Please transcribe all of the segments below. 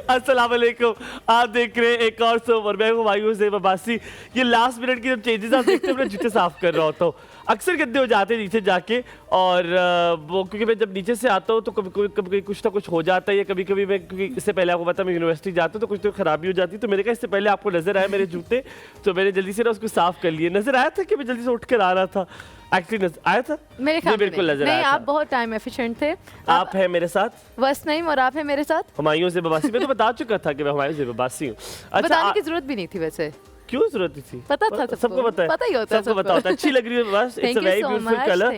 अस्सलाम वालेकुम, आप देख रहे हैं एक और सोप और मैं हूँ हुमायूं ज़ेब अब्बासी। ये लास्ट मिनट की जब चेंजेस आप देखते हैं, मैं जूते साफ कर रहा होता हूँ। अक्सर गंदे हो जाते हैं नीचे जाके, और वो क्योंकि मैं जब नीचे से आता हूँ तो कभी कुछ ना कुछ हो जाता है, या कभी कभी मैं, क्योंकि इससे पहले आपको पता मैं यूनिवर्सिटी जाता हूँ तो कुछ तो खराबी हो जाती है। तो मैंने कहा इससे पहले आपको नजर आया मेरे जूते, तो मैंने जल्दी से ना उसको साफ कर लिए। नजर आया था कि मैं जल्दी से उठ कर आ रहा था, एक्चुअली आया था मेरे ख्याल में बिल्कुल नजर नहीं, आया आप था। बहुत टाइम एफिशिएंट थे। आप हैं मेरे साथ, बस नहीं, और आप हैं मेरे साथ। हुमायूं ज़ेब अब्बासी, मैं तो बता चुका था कि मैं हुमायूं ज़ेब अब्बासी हूँ। बताने की जरूरत भी नहीं थी वैसे, क्यों जरूरत थी? पता था सबको पता है, पता ही होता है सबको पता होता है। अच्छी लग रही है बस। It's a very beautiful colour.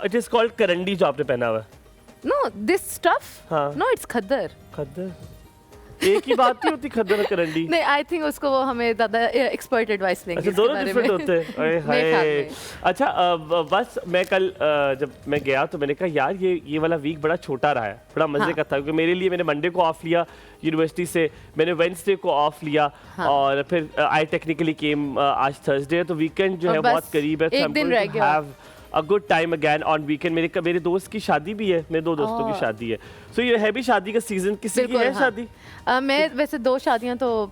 It is called करंडी जो आपने पहना हुआ है। नो दिस स्टफ, हाँ। No it's khaddar. खद्दर एक ही बात नहीं होती, खद्दर और करंडी। नहीं, आई थिंक उसको वो हमें ज्यादा एक्सपर्ट एडवाइस लेंगे। अच्छा, दोनों डिफरेंट होते हैं। अरे हाय। अच्छा, बस मैं कल जब मैं गया तो मैंने कहा यार ये वाला वीक बड़ा छोटा रहा है, बड़ा मजे का था, क्योंकि मेरे लिए मैंने मंडे को ऑफ लिया यूनिवर्सिटी से, मैंने वेडनेसडे को ऑफ लिया, और फिर आई टेक्निकली केम आज थर्सडे, तो वीकेंड जो है बहुत करीब है, एक दिन रह गया। a good time again on weekend। मेरे दोस्त की शादी भी है, मेरे दो दोस्तों की शादी है, सो ये है भी शादी का सीजन। किसी की है शादी? मैं वैसे 2 शादियां तो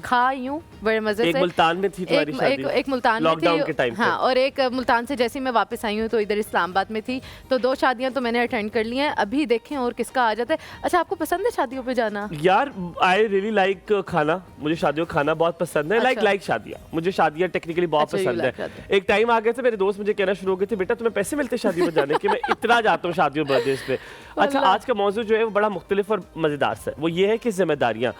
खाई हूँ बड़े मजे से। एक मुल्तान में थी तुम्हारी शादी? एक मुल्तान में लॉकडाउन के टाइम पे। हाँ, और एक मुल्तान से जैसे मैं वापस आई हूँ तो इधर इस्लामाबाद में थी, तो 2 शादियां तो मैंने अटेंड कर ली हैं। अभी देखें और किसका आ जाता है। अच्छा, आपको पसंद है शादियों पे जाना? यार आई रियली लाइक खाना, मुझे शादियों का खाना बहुत पसंद है। लाइक शादियाँ, मुझे शादियाँ टेक्निकली बहुत पसंद है। एक टाइम आ गया था, मेरे दोस्त मुझे कहना शुरू हो गए थे, बेटा तुम्हें पैसे मिलते शादी में जाने के? मैं इतना जाता हूँ शादियों बर्थडेज पे। अच्छा, आज का मौजूद जो है वो बड़ा मुख्तलिफ और मजेदार सा है। वो ये है कि जिम्मेदारियाँ,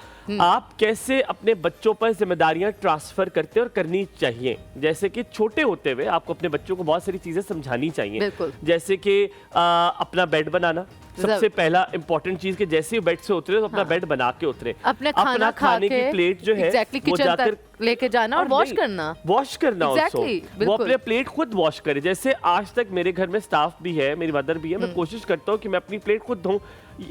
आप कैसे अपने बच्चों पर जिम्मेदारियां ट्रांसफर करते हैं और करनी चाहिए। जैसे कि छोटे होते हुए आपको अपने बच्चों को बहुत सारी चीजें समझानी चाहिए, जैसे कि अपना बेड बनाना सबसे पहला इंपॉर्टेंट चीज, कि जैसे ही बेड से उतरे तो अपना बेड बना के उतरे, अपना खाने की प्लेट जो है वो जाकर लेके जाना और वॉश करना वो अपने प्लेट खुद वॉश करे। जैसे आज तक मेरे घर में स्टाफ भी है, मेरी मदर भी है, मैं कोशिश करता हूँ कि मैं अपनी प्लेट खुद धोऊं।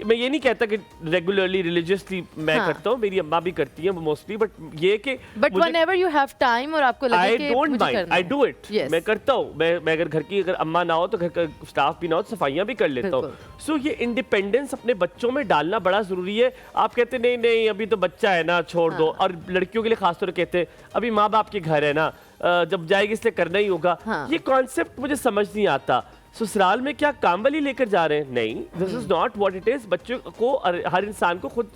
मैं ये नहीं कहता कि रेगुलरली रिलीजियसली मैं करता हूँ, मेरी अम्मा भी करती है मोस्टली, बट ये कि व्हेनेवर यू हैव टाइम और आपको लगे कि मुझे करना है, आई डू इट, मैं करता हूँ। मैं अगर घर की अम्मा ना हो तो घर का स्टाफ भी ना हो तो सफाइयाँ भी कर लेता हूँ। सो ये इंडिपेंडेंस अपने बच्चों में डालना बड़ा जरूरी है। आप कहते नहीं अभी तो बच्चा है ना, छोड़ दो। और लड़कियों के लिए खासतौर कहते हैं अभी माँ बाप के घर है ना, जब जाएगी इसलिए करना ही होगा। ये कॉन्सेप्ट मुझे समझ नहीं आता। ससुराल में क्या काम वाली लेकर जा रहे हैं? नहीं, this is not what it is. बच्चों को, हर इंसान को खुद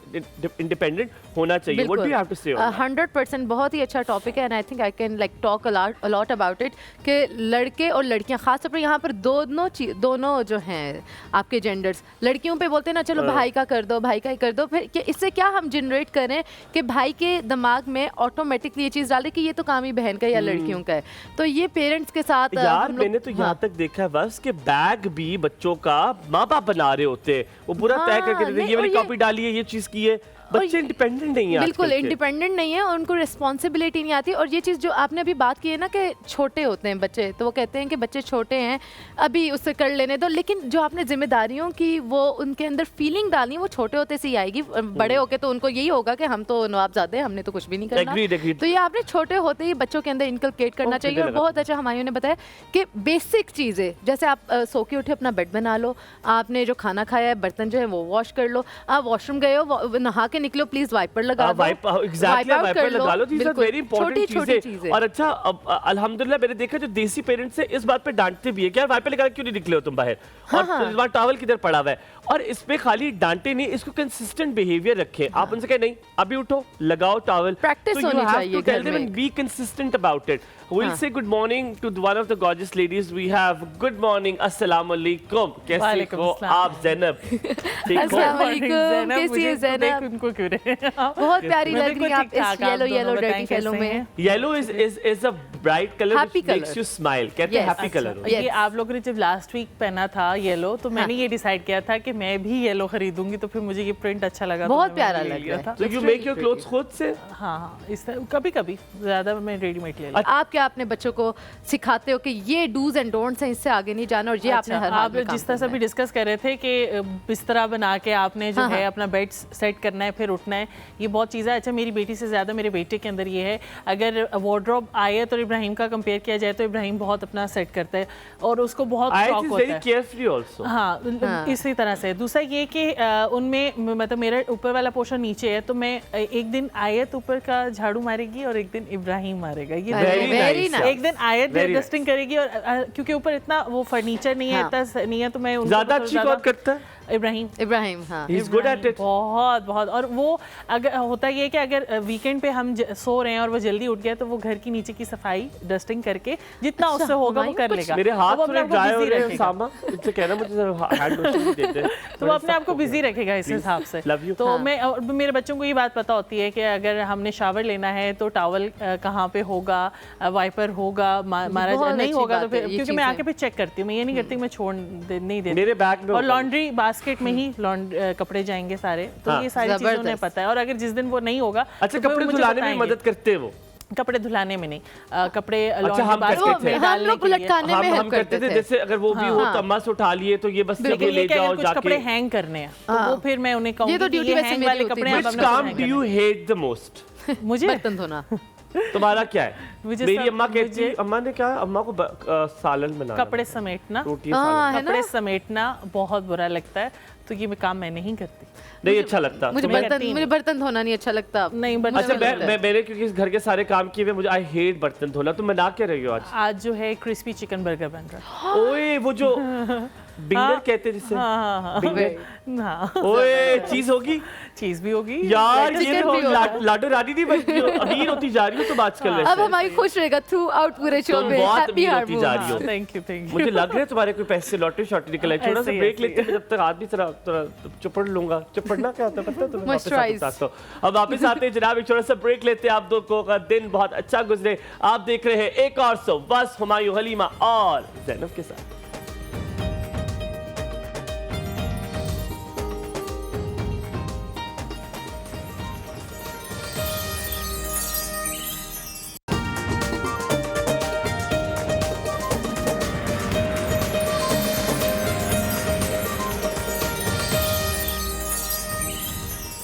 इंडिपेंडेंट होना चाहिए। What do you have to say? 100% बहुत ही अच्छा टॉपिक है, and I think I can like talk a lot about it, कि लड़के और लड़कियां खास तौर पर यहाँ पर दोनों जो हैं आपके जेंडर्स, लड़कियों पे बोलते हैं ना चलो भाई का कर दो, भाई का ही कर दो, फिर इससे क्या हम जनरेट करें कि भाई के दिमाग में ऑटोमेटिकली ये चीज़ डाले कि ये तो काम ही बहन का या लड़कियों का है। तो ये पेरेंट्स के साथ यार मैंने तो यहाँ तक देखा है बस कि बैग भी बच्चों का माँ बाप बना रहे होते हैं, वो पूरा तय करके ये वाली कॉपी डाली है, ये चीज की है। बच्चे इंडिपेंडेंट नहीं है, बिल्कुल इंडिपेंडेंट नहीं है, उनको रिस्पॉन्सिबिलिटी नहीं आती। और ये चीज़ जो आपने अभी बात की है ना कि छोटे होते हैं बच्चे, तो वो कहते हैं कि बच्चे छोटे हैं अभी उससे कर लेने दो, लेकिन जो आपने जिम्मेदारियों की वो उनके अंदर फीलिंग डालनी है वो छोटे होते से ही आएगी। बड़े होके तो उनको यही होगा कि हम तो नवाबजादे हैं, हमने तो कुछ भी नहीं करना। तो ये आपने छोटे होते ही बच्चों के अंदर इनकलकेट करना चाहिए। और बहुत अच्छा हुमायूं ने बताया कि बेसिक चीज़ें, जैसे आप सो के उठे अपना बेड बना लो, आपने जो खाना खाया है बर्तन जो है वो वॉश कर लो, आप वॉशरूम गए हो नहा के निकलो, प्लीज वाइपर लगा दो, वाइपर लगा लो। these are very important चीजें। और अच्छा, अल्हम्दुलिल्लाह मैंने देखा जो देसी पेरेंट्स है इस बात पे डांटते भी है कि यार वाइपर लगा क्यों नहीं निकले हो तुम बाहर, और टॉवल किधर पड़ा हुआ है। और इस पे खाली डांटे नहीं, इसको कंसिस्टेंट बिहेवियर रखें। आप उनसे कहें नहीं अभी उठो लगाओ टॉवल, प्रैक्टिस होनी चाहिए घर में। Be consistent about it. We'll say good morning to one of the gorgeous ladies we have. Good morning, अस्सलाम वालेकुम। कैसी हो आप ज़ैनब? अस्सलाम वालेकुम, कैसी है ज़ैनब? उनको को क्यों रहे हैं आप? बहुत प्यारी मैं लग रही हैं आप बिल्कुल इस ठीक-ठाक, आप येलो दोनों येलो बताएं डर्टी कैसे फेलो में। हैं? Yellow is a bright colour Happy which makes color. You smile, कहते हैं Yes. Happy colour. अच्छा, ये आप लोगों ने जब लास्ट वीक पहना था येलो, तो मैंने ये डिसाइड किया था कि मैं भी येलो खरीदूंगी, तो फिर मुझे ये प्रिंट अच्छा लगा, तो बहुत मैंने प्यारा ले लग लिया रहा था। है। तो यू मेक योर क्लोथ्स खुद से? हाँ हाँ, इस तरह कभी कभी ज्यादा मैं रेडीमेड ले लेती आप क्या अपने बच्चों को सिखाते हो कि ये डूज एंड डोंट्स हैं, इससे आगे नहीं जाना, और ये आपने हर हाल आप में काम जिस तरह से करना अभी है। डिस्कस कर रहे थे कि बिस्तरा बना के आपने जो हाँ, है हाँ। अपना बेड सेट करना है, फिर उठना है, ये बहुत चीज़ें। अच्छा, मेरी बेटी से ज़्यादा मेरे बेटे के अंदर ये है, अगर वार्डरोब आए तो इब्राहिम का कंपेयर किया जाए तो इब्राहिम बहुत अपना सेट करता है और उसको बहुत आई शौक इज होता वेरी है। Carefree also. हाँ, इसी तरह से। दूसरा ये कि उनमें मतलब मेरा ऊपर वाला पोर्शन नीचे है, तो मैं एक दिन आयत ऊपर का झाड़ू मारेगी और एक दिन इब्राहिम मारेगा। ये Very वेरी nice. नाइस। एक दिन आयत Very डस्टिंग करेगी, और क्योंकि ऊपर इतना वो फर्नीचर नहीं है, हाँ। इतना नहीं है, तो मैं उनको ज्यादा थोड़ा अच्छी ज्यादा- कौन करता है? इब्राहिम। इब्राहिम, हाँ। He is good at it. बहुत बहुत। और वो अगर होता ये है कि अगर वीकेंड पे हम सो रहे हैं और वो जल्दी उठ गया, तो वो घर की नीचे की सफाई डस्टिंग करके जितना अच्छा, उससे होगा वो हुमायूं कर कुछ- लेगा। मेरे हाथ तो वो अपने थोड़े आप को ड्राई हो busy रहे हैं रखेगा। सामा, इनसे कहना मुझे जरा हैंड लोशन भी दे दे। तो वो अपने आप को बिजी रखेगा इस हिसाब से। Love you. तो हाँ। मैं और मेरे बच्चों को ये बात पता होती है कि अगर हमने शावर लेना है तो टॉवल कहाँ पे होगा, वाइपर होगा, मारा बहुत नहीं अच्छी होगा तो बात है, फिर, ये क्योंकि मैं चीज़ें। आके फिर चेक करती हूँ। मैं ये नहीं करती मैं नहीं देती। मेरे बैग में और होगा। लॉन्ड्री बास्केट में ही कपड़े जाएंगे सारे, तो हाँ। ये सारी चीजें उन्हें जबरदस्त। पता है। और अगर जिस दिन वो नहीं होगा, अच्छा, तो वो कपड़े मुझे धुलाने में बताएंगे। मदद करते हैं वो? कपड़े धुलाने में नहीं, कपड़े अच्छा, laundry हम basket करते थे। में हम डालने लोग के लिए। लटकाने में हम हेल्प करते थे, जैसे अगर वो भी हो हाँ। तो अम्मा से उठा लिए तो ये बस लेकिन ये ले ये कि जाओ अगर कुछ कपड़े जाके। हैंग करने हैं, तो हाँ। वो फिर मैं उन्हें कहूंगी तो कि ड्यूटी ये वैसे हैंग मेरी वाले होती कपड़े थी। आप Which अपने काम hang do you hate the most? करना। मुझे बर्तन धोना। तुम्हारा क्या है? मुझे मेरी सब- अम्मा कहती, मुझे- अम्मा ने क्या, अम्मा को सालन बनाना, कपड़े समेटना, रोटी हाँ, सालन। है ना? कपड़े समेटना बहुत बुरा लगता है, तो ये काम मैं नहीं करती। नहीं अच्छा लगता मुझे तुम्हें? करती नहीं। मुझे बर्तन धोना नहीं अच्छा लगता। नहीं, बट अच्छा, मुझे लगता है। मैंने क्योंकि इस घर के सारे काम किए हुए, मुझे आई हेट बर्तन धोना। तुम बना क्या रही हो आज? आज जो है क्रिस्पी चिकन बर्गर बन रहा है। ओए वो जो बिंगर कहते हैं जिसे, हाँ हाँ बिंगर। हाँ, ओए चीज होगी चीज भी होगी यार, Chicken ये तो भी होगा। लाडो रानी नहीं बनती हो, अमीर होती जा रही हो तुम आजकल। अब वैसे हमारी खुश रहेगा थ्रू आउट पूरे शो तुम में। बहुत हैप्पी अमीर होती जा रही हो। थैंक यू मुझे लग रहा है तुम्हारे कोई पैसे लॉटरी शॉटरी निकल आए। छोटा सा ऐसे ही, ब्रेक ऐसे ही। लेते हैं, जब तक आदमी थोड़ा चुपड़ लूंगा। चुपड़ना क्या होता है पता है तुम्हें? वापस Moisturize. आते हो। अब वापस आते हैं जनाब, एक छोटा सा ब्रेक लेते हैं। आप दो को का दिन बहुत अच्छा गुजरे। आप देख रहे हैं एक और सो बस हुमायूं हलीमा और ज़ैनब के साथ।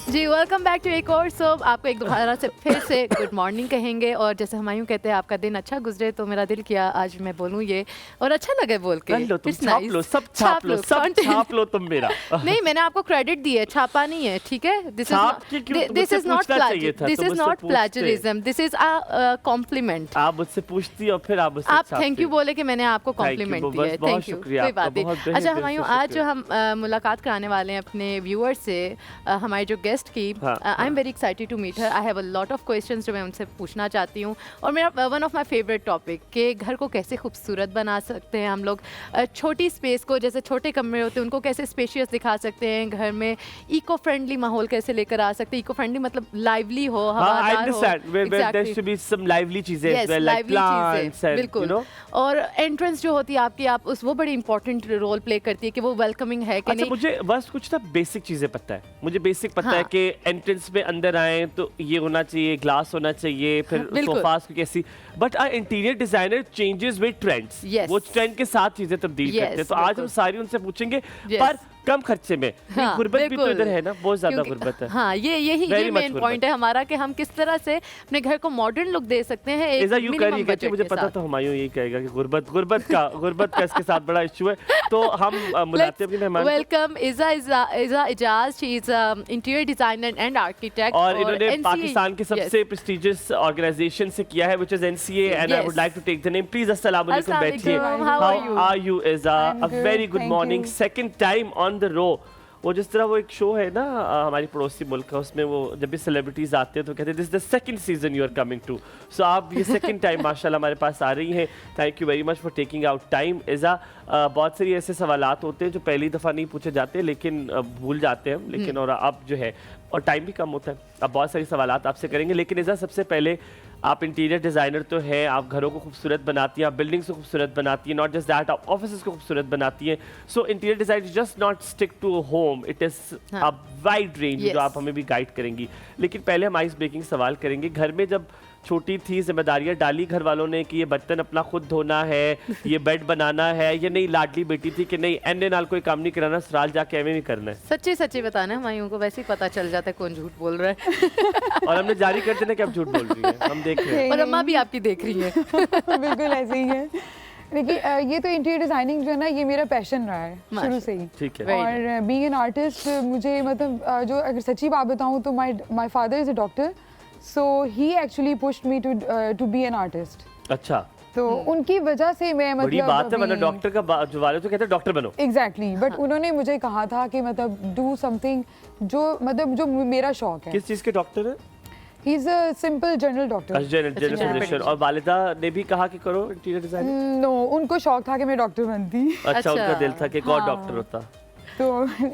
जी वेलकम बैक टू एक और सो आपको एक दोबारा से फिर से गुड मॉर्निंग कहेंगे। और जैसे हुमायूं कहते हैं आपका दिन अच्छा गुजरे, तो मेरा दिल किया आज मैं बोलूं ये, और अच्छा लगे बोल के। कर लो तुम, It's छाप nice. लो, सब छाप लो, सब content. छाप लो तुम मेरा। नहीं, मैंने आपको क्रेडिट दिया है, छापा नहीं है, ठीक है? दिस छाप के क्यों? इज दिस मुझसे इज नॉट पूछना चाहिए था, दिस तुम इज मुझसे नॉट पूछते। Plagiarism, this is a compliment. आप मुझसे पूछती और फिर आप मुझसे आप छापती। थैंक यू बोले कि मैंने आपको Thank you, कॉम्प्लीमेंट बस दिया है। बहुत थैंक यू, शुक्रिया कोई आपका, बात नहीं। बहुत तहे अच्छा दिल से हुमायूं, आज जो शुक्रिया। हम मुलाकात कराने वाले हैं अपने व्यूअर्स से, हमारे जो गेस्ट की, हाँ, I am very excited to meet her. I have a lot of questions जो मैं उनसे पूछना चाहती हूँ। और मेरा one of my favourite topic कि घर को कैसे खूबसूरत बना सकते हैं हम लोग, छोटी स्पेस को, जैसे छोटे कमरे होते हैं उनको कैसे स्पेशियस दिखा सकते हैं, घर में इको फ्रेंडली माहौल कैसे लेकर आ सकते हैं। इको फ्रेंडली मतलब लाइवली हो, I हवादार हो। understand. Where there Exactly. should be some lively चीजें as Yes, well, like lively plants चीजें, and बिल्कुल। you know. और एंट्रेंस जो होती है आपकी, आप उस वो बड़ी इंपॉर्टेंट रोल प्ले करती है कि वो वेलकमिंग है कि अच्छा, नहीं। मुझे बस कुछ ना बेसिक चीजें पता है। मुझे बेसिक पता है हाँ। कि एंट्रेंस में अंदर आए तो ये होना चाहिए, ग्लास होना चाहिए, फिर बिल्कुल। सोफास को कैसी। But interior designer changes with trends. Yes. वो ट्रेंड के साथ चीजें तब्दील Yes, करते हैं। तो आज हम बिल्कुल। सारी उनसे पूछेंगे, Yes. पर कम खर्चे में। हाँ, गुर्बत भी तो बिल्कुल। इधर है ना, बहुत ज्यादा क्योंकि- गुर्बत है। हाँ, यही Very much मेन गुर्बत। पॉइंट है हमारा कि हम किस तरह से अपने घर को मॉडर्न लुक दे सकते हैं एक ऐसा यूं कर मिनिमम रही कहती है, बजट मुझे के पता साथ। था हुमायूं यही कहेगा कि गुर्बत का इसके साथ बड़ा इशू है। तो हम बुलाते हैं अपनी मेहमान को। Welcome Iza Ijaz, she is interior designer and architect. और इन्होंने पाकिस्तान के सबसे प्रेस्टिजियस ऑर्गेनाइजेशन से किया है, which is NCA, and I Yes. Would like to take the name. Please अस्सलाम वालेकुम, अस्सलाम बैठिए। वालेकुम, how are you? Are you? Iza, I'm a good, very good thank morning, you. Second time on the row. वो जिस तरह वो एक शो है ना हमारी पड़ोसी मुल्क का, उसमें वो जब भी सेलिब्रिटीज आते हैं तो कहते हैं this the second season you are coming to, so आप ये सेकंड टाइम माशाल्लाह हमारे पास आ रही हैं। Thank you very much for taking out time. Iza बहुत सारी ऐसे सवालात होते हैं जो पहली दफ़ा नहीं पूछे जाते लेकिन भूल जाते हैं लेकिन, और अब जो है और टाइम भी कम होता है, अब बहुत सारी सवालात आपसे करेंगे। लेकिन इज़ा सबसे पहले आप इंटीरियर डिज़ाइनर तो हैं, आप घरों को खूबसूरत बनाती हैं, आप बिल्डिंग्स को खूबसूरत बनाती हैं, नॉट जस्ट दैट आप ऑफिस को खूबसूरत बनाती हैं। So interior design is just not stick to home, it is a wide range जो आप हमें भी गाइड करेंगी। लेकिन पहले हम आइस ब्रेकिंग सवाल करेंगे। घर में जब छोटी थी जिम्मेदारियां डाली घर वालों ने कि ये बर्तन अपना खुद धोना है, ये बेड बनाना है, ये नहीं लाडली बेटी थी कि नहीं एने नाल कोई काम नहीं कराना, सराल जाके एवं नहीं करना है? सच्ची सच्ची बताना है, हमारी को वैसे ही पता चल जाता है कौन झूठ बोल रहा है। और हमने जारी कर देना कि आप झूठ बोल रही हैं, हम देख रहे हैं। और अम्मा भी आपकी देख रही है। बिल्कुल ऐसे ही है। देखिए ये तो इंटीरियर डिज़ाइनिंग जो है ना ये मेरा पैशन रहा है शुरू से ही। ठीक है। और बीइंग एन आर्टिस्ट मुझे मतलब जो अगर सच्ची बात बताऊँ तो my father is a doctor, so he actually pushed me to be an artist. अच्छा, तो उनकी वजह से मैं मतलब बड़ी बात है, मतलब डॉक्टर का जो वाले तो कहते हैं डॉक्टर बनो। एग्जैक्टली, बट उन्होंने मुझे कहा था कि मतलब डू समथिंग जो मेरा शौक है। किस चीज़ के डॉक्टर हैं? He is a simple general doctor. General physician. और वालिदा ने भी कहा कि करो इंटीरियर डिजाइनिंग? नो, उनको शौक था कि मैं डॉक्टर बनती। अच्छा, उनका दिल था कि एक और डॉक्टर होता, तो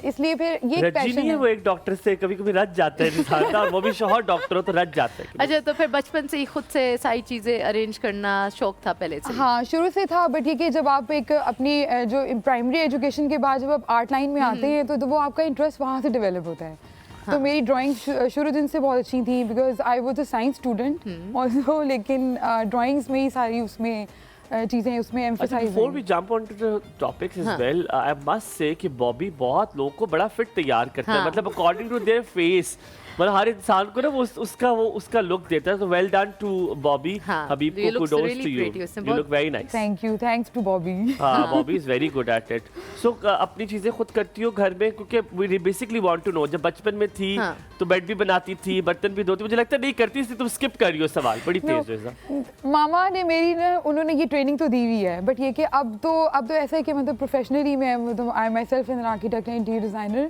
इसलिए फिर ये एक रजी पैशन नहीं है वो एक डॉक्टर से कभी कभी रज जाता है इंसान का, और वो भी शौहर डॉक्टर हो तो रज जाता है। अच्छा, तो फिर बचपन से ही खुद से सारी चीजें अरेंज करना शौक था पहले से? हाँ, शुरू से था, बट ये कि जब आप एक अपनी जो प्राइमरी एजुकेशन के बाद जब आप आर्ट लाइन में आते हैं तो वो आपका इंटरेस्ट वहाँ से डेवलप होता है। तो मेरी ड्राइंग शुरू दिन से बहुत अच्छी थी because I was a science student also, लेकिन ड्राइंग्स में ही सारी उसमें चीज़ें उसमें emphasize. Before we jump on to the topics as well, I must say कि बॉबी बहुत लोगों को बड़ा फिट तैयार करता है, मतलब अकॉर्डिंग टू देयर फेस, मतलब हर इंसान को ना वो उसका लुक देता है। तो well done to Bobby Habib को, kudos to you, you look very nice. Thank you, thanks to Bobby. हाँ, Bobby is very good at it. So अपनी चीजें खुद करती हो घर में, क्योंकि we basically want to know, जब बचपन में थी तो बेड भी बनाती थी, बर्तन भी धोती, मुझे लगता है नहीं करती थी, तुम स्किप कर रही हो सवाल, बड़ी तेज हो ऐसा। मामा ने मेरी ना उन्होंने ये ट्रेनिंग तो दी हुई है, बट ये कि अब तो ऐसा है कि मतलब प्रोफेशनली मैं मतलब I myself an architect and interior designer.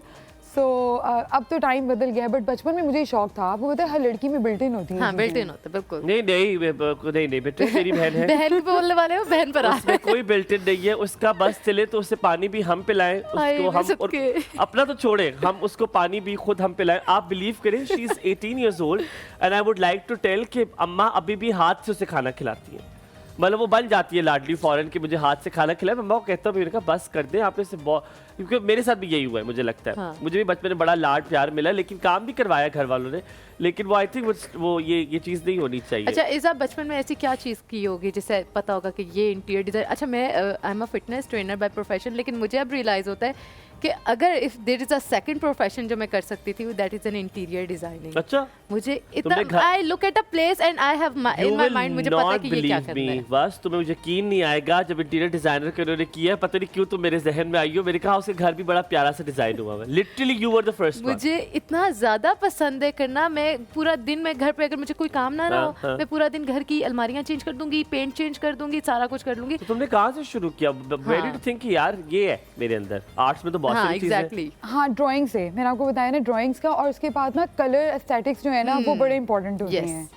So अब तो टाइम बदल गया, बट बचपन में मुझे शौक था। आपको पता है हर लड़की में बिल्ट इन होती है। हाँ, बिल्ट इन होता है, बिल्कुल। नहीं बेटे, मेरी बहन है। बहन बोलने वाले हो, बहन पर उसमें कोई बिल्ट इन नहीं है, उसका बस चले तो उसे पानी भी हम पिलाएं, उसको हम, और अपना तो छोड़े, हम उसको पानी भी खुद हम पिलाएं। आप बिलीव करें, she is 18 years old and I would like to tell कि अम्मा अभी भी हाथ से उसे खाना खिलाती है, मतलब वो बन जाती है लाडली फौरन कि मुझे हाथ से खाना खिलाए। मम्मा को कहता हूँ बस कर दे आपने से, क्योंकि मेरे साथ भी यही हुआ है, मुझे लगता है। हाँ। मुझे भी बचपन में बड़ा लाड प्यार मिला, लेकिन काम भी करवाया घर वालों ने, लेकिन वो आई थिंक वो ये चीज़ नहीं होनी चाहिए। अच्छा, इज़ा बचपन में ऐसी क्या चीज़ की होगी जिसे पता होगा कि ये इंटीरियर डिज़ाइन? अच्छा, मैं I am a fitness trainer by profession, लेकिन मुझे अब रियलाइज़ होता है कि अगर if there is a second profession जो मैं कर सकती थी, that is an interior designing. अच्छा, मुझे इतना I look at a place and I have in my mind, मुझे पता है कि ये क्या करना है। बस तुम्हें यकीन नहीं आएगा जब इंटीरियर डिजाइनर के उन्होंने किया, पता नहीं क्यों तुम मेरे जहन में आई हो। मैंने कहा उसके घर भी बड़ा प्यारा सा डिजाइन हुआ है, literally you were the first. मुझे इतना ज्यादा पसंद है करना, मैं पूरा दिन में घर पे अगर मुझे कोई काम ना हो, मैं पूरा दिन घर की अलमारियां चेंज कर दूंगी, पेंट चेंज कर दूंगी, सारा कुछ कर लूंगी। तो तुमने कहाँ से शुरू किया? वेयर डिड यू थिंक यार ये है मेरे अंदर? आर्ट्स में तो बहुत सारी चीजें हैं। हाँ, ड्राइंग से मैंने आपको बताया ना, ड्राइंग्स का, और उसके बाद ना कलर एस्थेटिक्स जो है ना वो बड़े इंपॉर्टेंट होते हैं।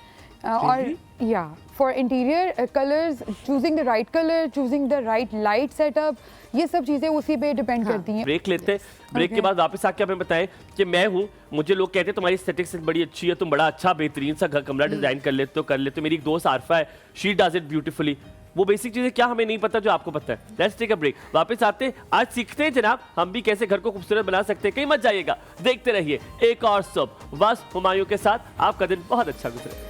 और या for interior colours, choosing the right colour, choosing the right light setup, ये सब चीज़ें उसी पे डिपेंड करती हैं। ब्रेक लेते हैं, ब्रेक के बाद वापस आके हमें बताएं कि मैं हूँ, मुझे लोग कहते हैं तुम्हारी एस्थेटिक्स बड़ी अच्छी है, तुम बड़ा अच्छा बेहतरीन सा घर कमरा डिजाइन कर लेते हो। मेरी एक दोस्त आरफा है, शी डज इट ब्यूटीफुली। वो बेसिक चीजें क्या हमें नहीं पता जो आपको पता है। लेट्स टेक अ ब्रेक, वापस आते हैं, आज सीखते हैं जनाब हम भी कैसे घर को खूबसूरत बना सकते हैं। कहीं मत जाइएगा, देखते रहिए एक और सब बस हुमायूं के साथ। आपका दिन बहुत अच्छा गुजरे।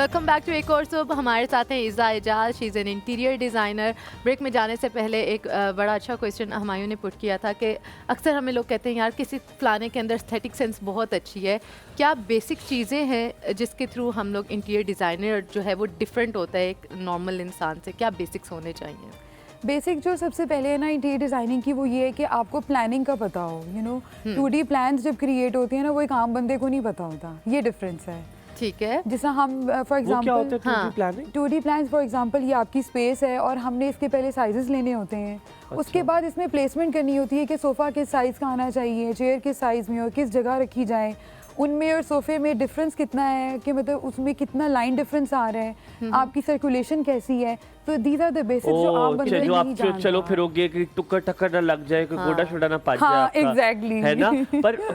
वेलकम बैक टू एक और सुब। हमारे साथ हैं Iza Ejaz, she is an interior designer. Break में जाने से पहले एक बड़ा अच्छा क्वेश्चन हमायूं ने पुट किया था कि अक्सर हमें लोग कहते हैं यार किसी फलाने के अंदर एस्थेटिक सेंस बहुत अच्छी है, क्या बेसिक चीज़ें हैं जिसके थ्रू हम लोग इंटीरियर डिज़ाइनर जो है वो डिफरेंट होता है एक नॉर्मल इंसान से? क्या बेसिक्स होने चाहिए? बेसिक जो सबसे पहले है ना इंटीरियर डिज़ाइनिंग की, वो ये है कि आपको प्लानिंग का पता हो। 2D प्लान्स जब क्रिएट होते हैं ना, वो एक आम बंदे को नहीं पता होता। ये डिफरेंस है। ठीक है। जैसा हम for example 2D planning? 2D plans for example ये आपकी स्पेस है और हमने इसके पहले साइजेस लेने होते हैं। उसके बाद इसमें प्लेसमेंट करनी होती है कि सोफ़ा किस साइज़ का आना चाहिए, चेयर किस साइज़ में और किस जगह रखी जाए, उनमें और सोफ़े में डिफरेंस कितना है, कि मतलब उसमें कितना लाइन डिफरेंस आ रहा है, आपकी सर्कुलेशन कैसी है। तो दीज आर द बेसिक्स जो आम बंदे नहीं जानते। चलो फिरोगे कि टुक्कर टक्कर ना लग जाए, कोई गोड़ा छोड़ा ना पाज हाँ, जाए आपका, exactly. है ना?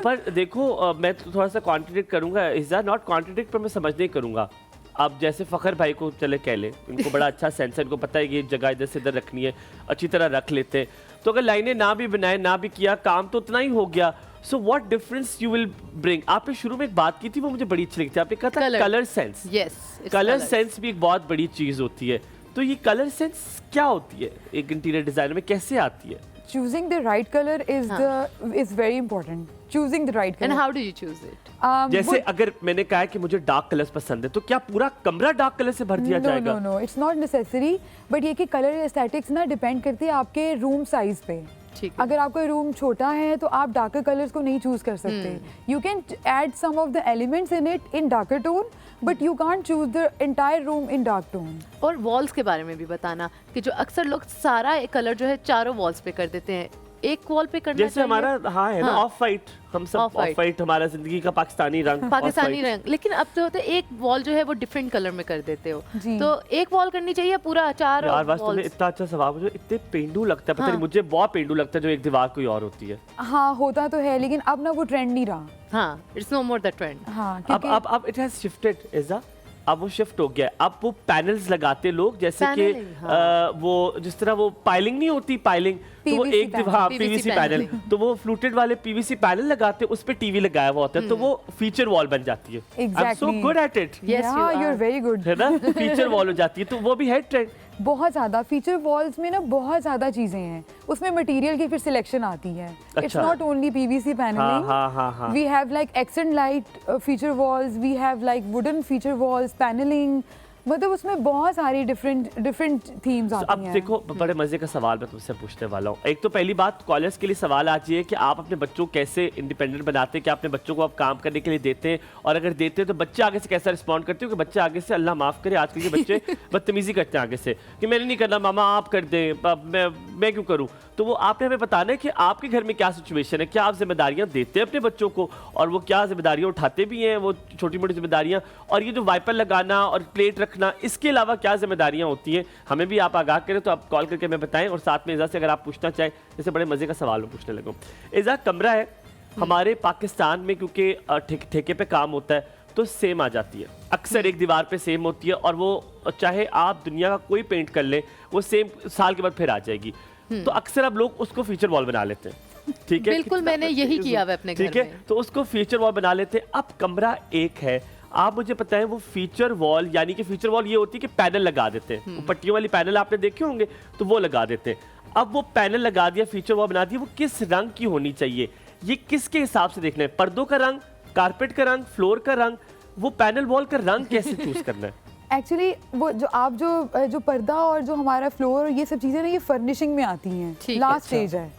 पर देखो मैं तो थोड़ा सा कॉन्ट्रडिक्ट करूंगा, इज नॉट कॉन्ट्रडिक्ट, पर मैं समझने करूंगा। अब जैसे फ़खर भाई को चले कह ले, इनको बड़ा अच्छा सेंस है, इनको पता है कि ये जगह इधर से इधर रखनी है, अच्छी तरह रख लेते हैं। तो अगर लाइनें ना भी बनाए ना भी किया, काम तो उतना ही हो गया। So what difference you will bring? आपने शुरू में एक बात की थी, वो मुझे बड़ी अच्छी लगी थी। आपने कहा था colour sense. Yes, colour sense भी एक बहुत बड़ी चीज होती है। तो ये कलर सेंस क्या होती है एक इंटीरियर डिजाइनर में, कैसे आती है? Choosing the right color is very important. Choosing the right color. And how do you choose it? जैसे अगर मैंने कहा कि मुझे डार्क कलर्स पसंद है, तो क्या पूरा कमरा डार्क कलर से भर दिया जाएगा? No, it's not necessary. But ये कि कलर एस्थेटिक्स ना डिपेंड करती है आपके रूम साइज पे। ठीक है। अगर आपका रूम छोटा है तो आप डार्कर कलर्स को नहीं चूज कर सकते। You can add some of the elements in it in darker tone, but you can't choose the entire room in dark tone. और वॉल्स के बारे में भी बताना कि जो अक्सर लोग सारा कलर जो है चारों वॉल्स पे कर देते हैं, एक वॉल पे करना जैसे चाहिए। हमारा हाँ है ना ऑफ वाइट, हम सब ऑफ वाइट, हमारा जिंदगी का पाकिस्तानी रंग, पाकिस्तानी रंग। लेकिन अब तो होता है एक वॉल जो है वो डिफरेंट कलर में कर देते हो, तो एक वॉल करनी चाहिए पूरा चार? यार बस तुम्हें इतना अच्छा सवाल, मुझे इतने पेंडू लगता है, पता नहीं मुझे बहुत पेंडू लगता है जो एक दीवार कोई और होती है। हाँ होता तो है, लेकिन अब ना वो ट्रेंड नहीं रहा। हाँ, it's no more the trend. हाँ, अब इट हैज शिफ्टेड इज़ा, अब वो शिफ्ट हो गया है। अब वो पैनल्स लगाते लोग, जैसे कि वो जिस तरह वो पाइलिंग नहीं होती, पाइलिंग तो वो एक पीवीसी पैनल, तो वो फ्लूटेड वाले पीवीसी पैनल लगाते हैं, उस पे टीवी लगाया हुआ होता है, तो वो फीचर वॉल बन जाती है। I am so good at it. Yes you are very good, है ना? फीचर वॉल हो जाती है, तो वो भी है ट्रेंड। बहुत ज़्यादा फीचर वॉल्स में ना बहुत ज़्यादा चीज़ें हैं, उसमें मटेरियल की फिर सिलेक्शन आती है। It's not only PVC panelling, we have like accent light feature walls, we have like wooden feature walls, panelling, मतलब उसमें बहुत सारी डिफरेंट थीम्स आती हैं। अब देखो बड़े मजे का सवाल मैं तुमसे पूछने वाला हूँ। एक तो पहली बात, कॉलेज के लिए सवाल आज ये है कि आप अपने बच्चों को कैसे इंडिपेंडेंट बनाते हैं, कि अपने बच्चों को आप काम करने के लिए देते हैं, और अगर देते हैं तो बच्चे आगे से कैसा रिस्पॉन्ड करते हो? कि बच्चे आगे से, अल्लाह माफ करे, आजकल के बच्चे बदतमीजी करते हैं आगे से कि मैंने नहीं करना मामा, आप कर दें, मैं क्यों करूँ? तो वो आपने हमें बताना है कि आपके घर में क्या सिचुएशन है, क्या आप जिम्मेदारियां देते हैं अपने बच्चों को, और वो क्या जिम्मेदारियां उठाते भी हैं, वो छोटी मोटी जिम्मेदारियां, और ये जो वाइपर लगाना और प्लेट रखना, इसके अलावा क्या जिम्मेदारियां होती हैं, हमें भी आप आगाह करें तो आप कॉल करके हमें बताएं। और साथ में इज़ा से अगर आप पूछना चाहें, जैसे बड़े मजे का सवाल मैं पूछने लगा। इज़ा, कमरा है हमारे पाकिस्तान में, क्योंकि ठेके पे काम होता है तो सेम आ जाती है, अक्सर एक दीवार पे सेम होती है, और वो चाहे आप दुनिया का कोई पेंट कर लें वो सेम साल के बाद फिर आ जाएगी। तो अक्सर अब लोग उसको फीचर वॉल बना लेते हैं। ठीक है, बिल्कुल मैंने यही किया हुआ अपने घर में। ठीक है, तो उसको फीचर वॉल बना लेते हैं। अब कमरा एक है, आप मुझे बताएं वो फीचर वॉल, यानी कि फीचर वॉल ये होती है कि पैनल लगा देते हैं, वो पट्टियों वाली पैनल आपने देखे होंगे, तो वो लगा देते हैं। अब वो पैनल लगा दिया, फीचर वॉल बना दिया, वो किस रंग की होनी चाहिए, ये किसके हिसाब से देखना है? पर्दों का रंग, कारपेट का रंग, फ्लोर का रंग, वो पैनल वॉल का रंग कैसे चूज करना है? एक्चुअली वो जो आप जो पर्दा और जो हमारा फ्लोर, ये सब चीज़ें ना ये फर्निशिंग में आती हैं, लास्ट स्टेज है।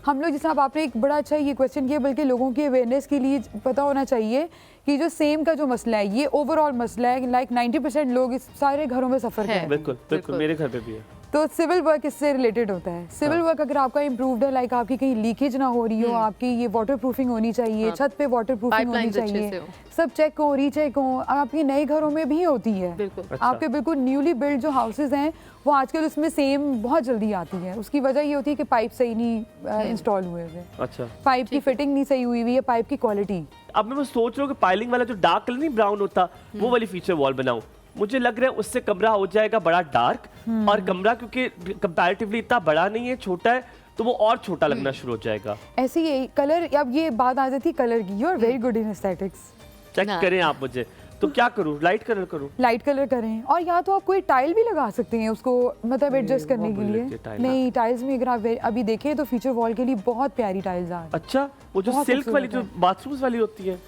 हम लोग, जैसे आपने एक बड़ा अच्छा ये क्वेश्चन किया, बल्कि लोगों की अवेयरनेस के लिए पता होना चाहिए कि जो सेम का जो मसला है, ये ओवरऑल मसला है, लाइक 90% लोग इस सारे घरों में सफ़र करते हैं। बिल्कुल मेरे घर पे भी है। तो सिविल वर्क इससे रिलेटेड होता है। सिविल वर्क अगर आपका इम्प्रूव्ड है, लाइक आपकी कहीं लीकेज ना हो रही हो, आपकी ये वाटर प्रूफिंग होनी चाहिए, छत पे वाटर प्रूफिंग होनी चाहिए, सब चेक हो, रीचेक हो, आपके नए घरों में भी होती है। आपके बिल्कुल न्यूली बिल्ड जो हाउसेज हैं वो आजकल उसमें सेम बहुत जल्दी आती है। उसकी वजह ये होती है कि पाइप सही नहीं इंस्टॉल हुए हुए, अच्छा, पाइप की फिटिंग नहीं सही हुई हुई है, पाइप की क्वालिटी। अब मैं सोच रहा हूँ कि पाइलिंग वाला जो डार्क कलर नहीं, ब्राउन होता, वो वाली फीचर वॉल बनाऊं। मुझे लग रहा है उससे कमरा हो जाएगा बड़ा डार्क, और कमरा क्योंकि कंपैरेटिवली इतना बड़ा नहीं है, छोटा है, तो वो और छोटा लगना शुरू हो जाएगा। ऐसे ही कलर, अब ये बात आ जाती है कलर की। You are very good in aesthetics. Check करें आप मुझे। तो क्या करूँ, लाइट कलर करूँ? लाइट कलर करें, और या तो आप कोई टाइल भी लगा सकते हैं उसको, मतलब एडजस्ट करने के लिए। नहीं, टाइल्स में अगर आप अभी देखें तो फीचर वॉल के लिए बहुत प्यारी टाइल्स आ रही हैं। अच्छा, वो जो सिल्क वाली जो बाथरूम्स वाली होती है?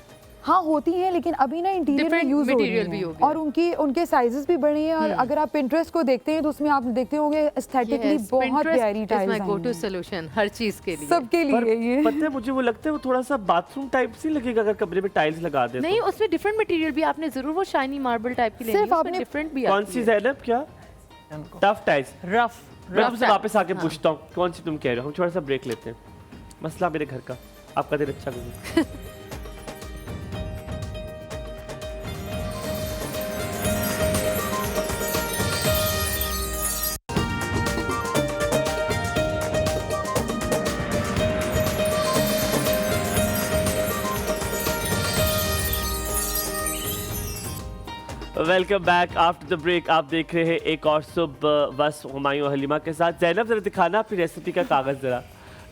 हाँ होती हैं, लेकिन अभी ना इंटीरियर में यूज हो रही हैं और उनके साइजेस भी बड़े हैं। और अगर आप पिंटरेस्ट को देखते हैं तो उसमें आप देखते होंगे एस्थेटिकली बहुत प्यारी टाइल्स हैं। गो टू सॉल्यूशन हर चीज के लिए, सबके लिए ये। पता है मुझे वो लगता है वो थोड़ा सा बाथरूम टाइप से लगेगा अगर कमरे में टाइल्स लगा दे। नहीं, उसमें डिफरेंट मटेरियल भी आपने जरूर वो शाइनी मार्बल टाइप की लेनी है, उसमें डिफरेंट भी कौन सी ज़ैनब, क्या टफ टाइल्स? रफ। मैं तुमसे वापस आके पूछता हूँ कौन सी तुम कह रहे हो। हम थोड़ा सा ब्रेक लेते हैं, मसला मेरे घर का। आपका दिन अच्छा गुजरे। Welcome back after the break. आप देख रहे हैं एक और सुबह बस हुमायूं और हलीमा के साथ। ज़ैनब जरा दिखाना अपनी रेसिपी का कागज़, जरा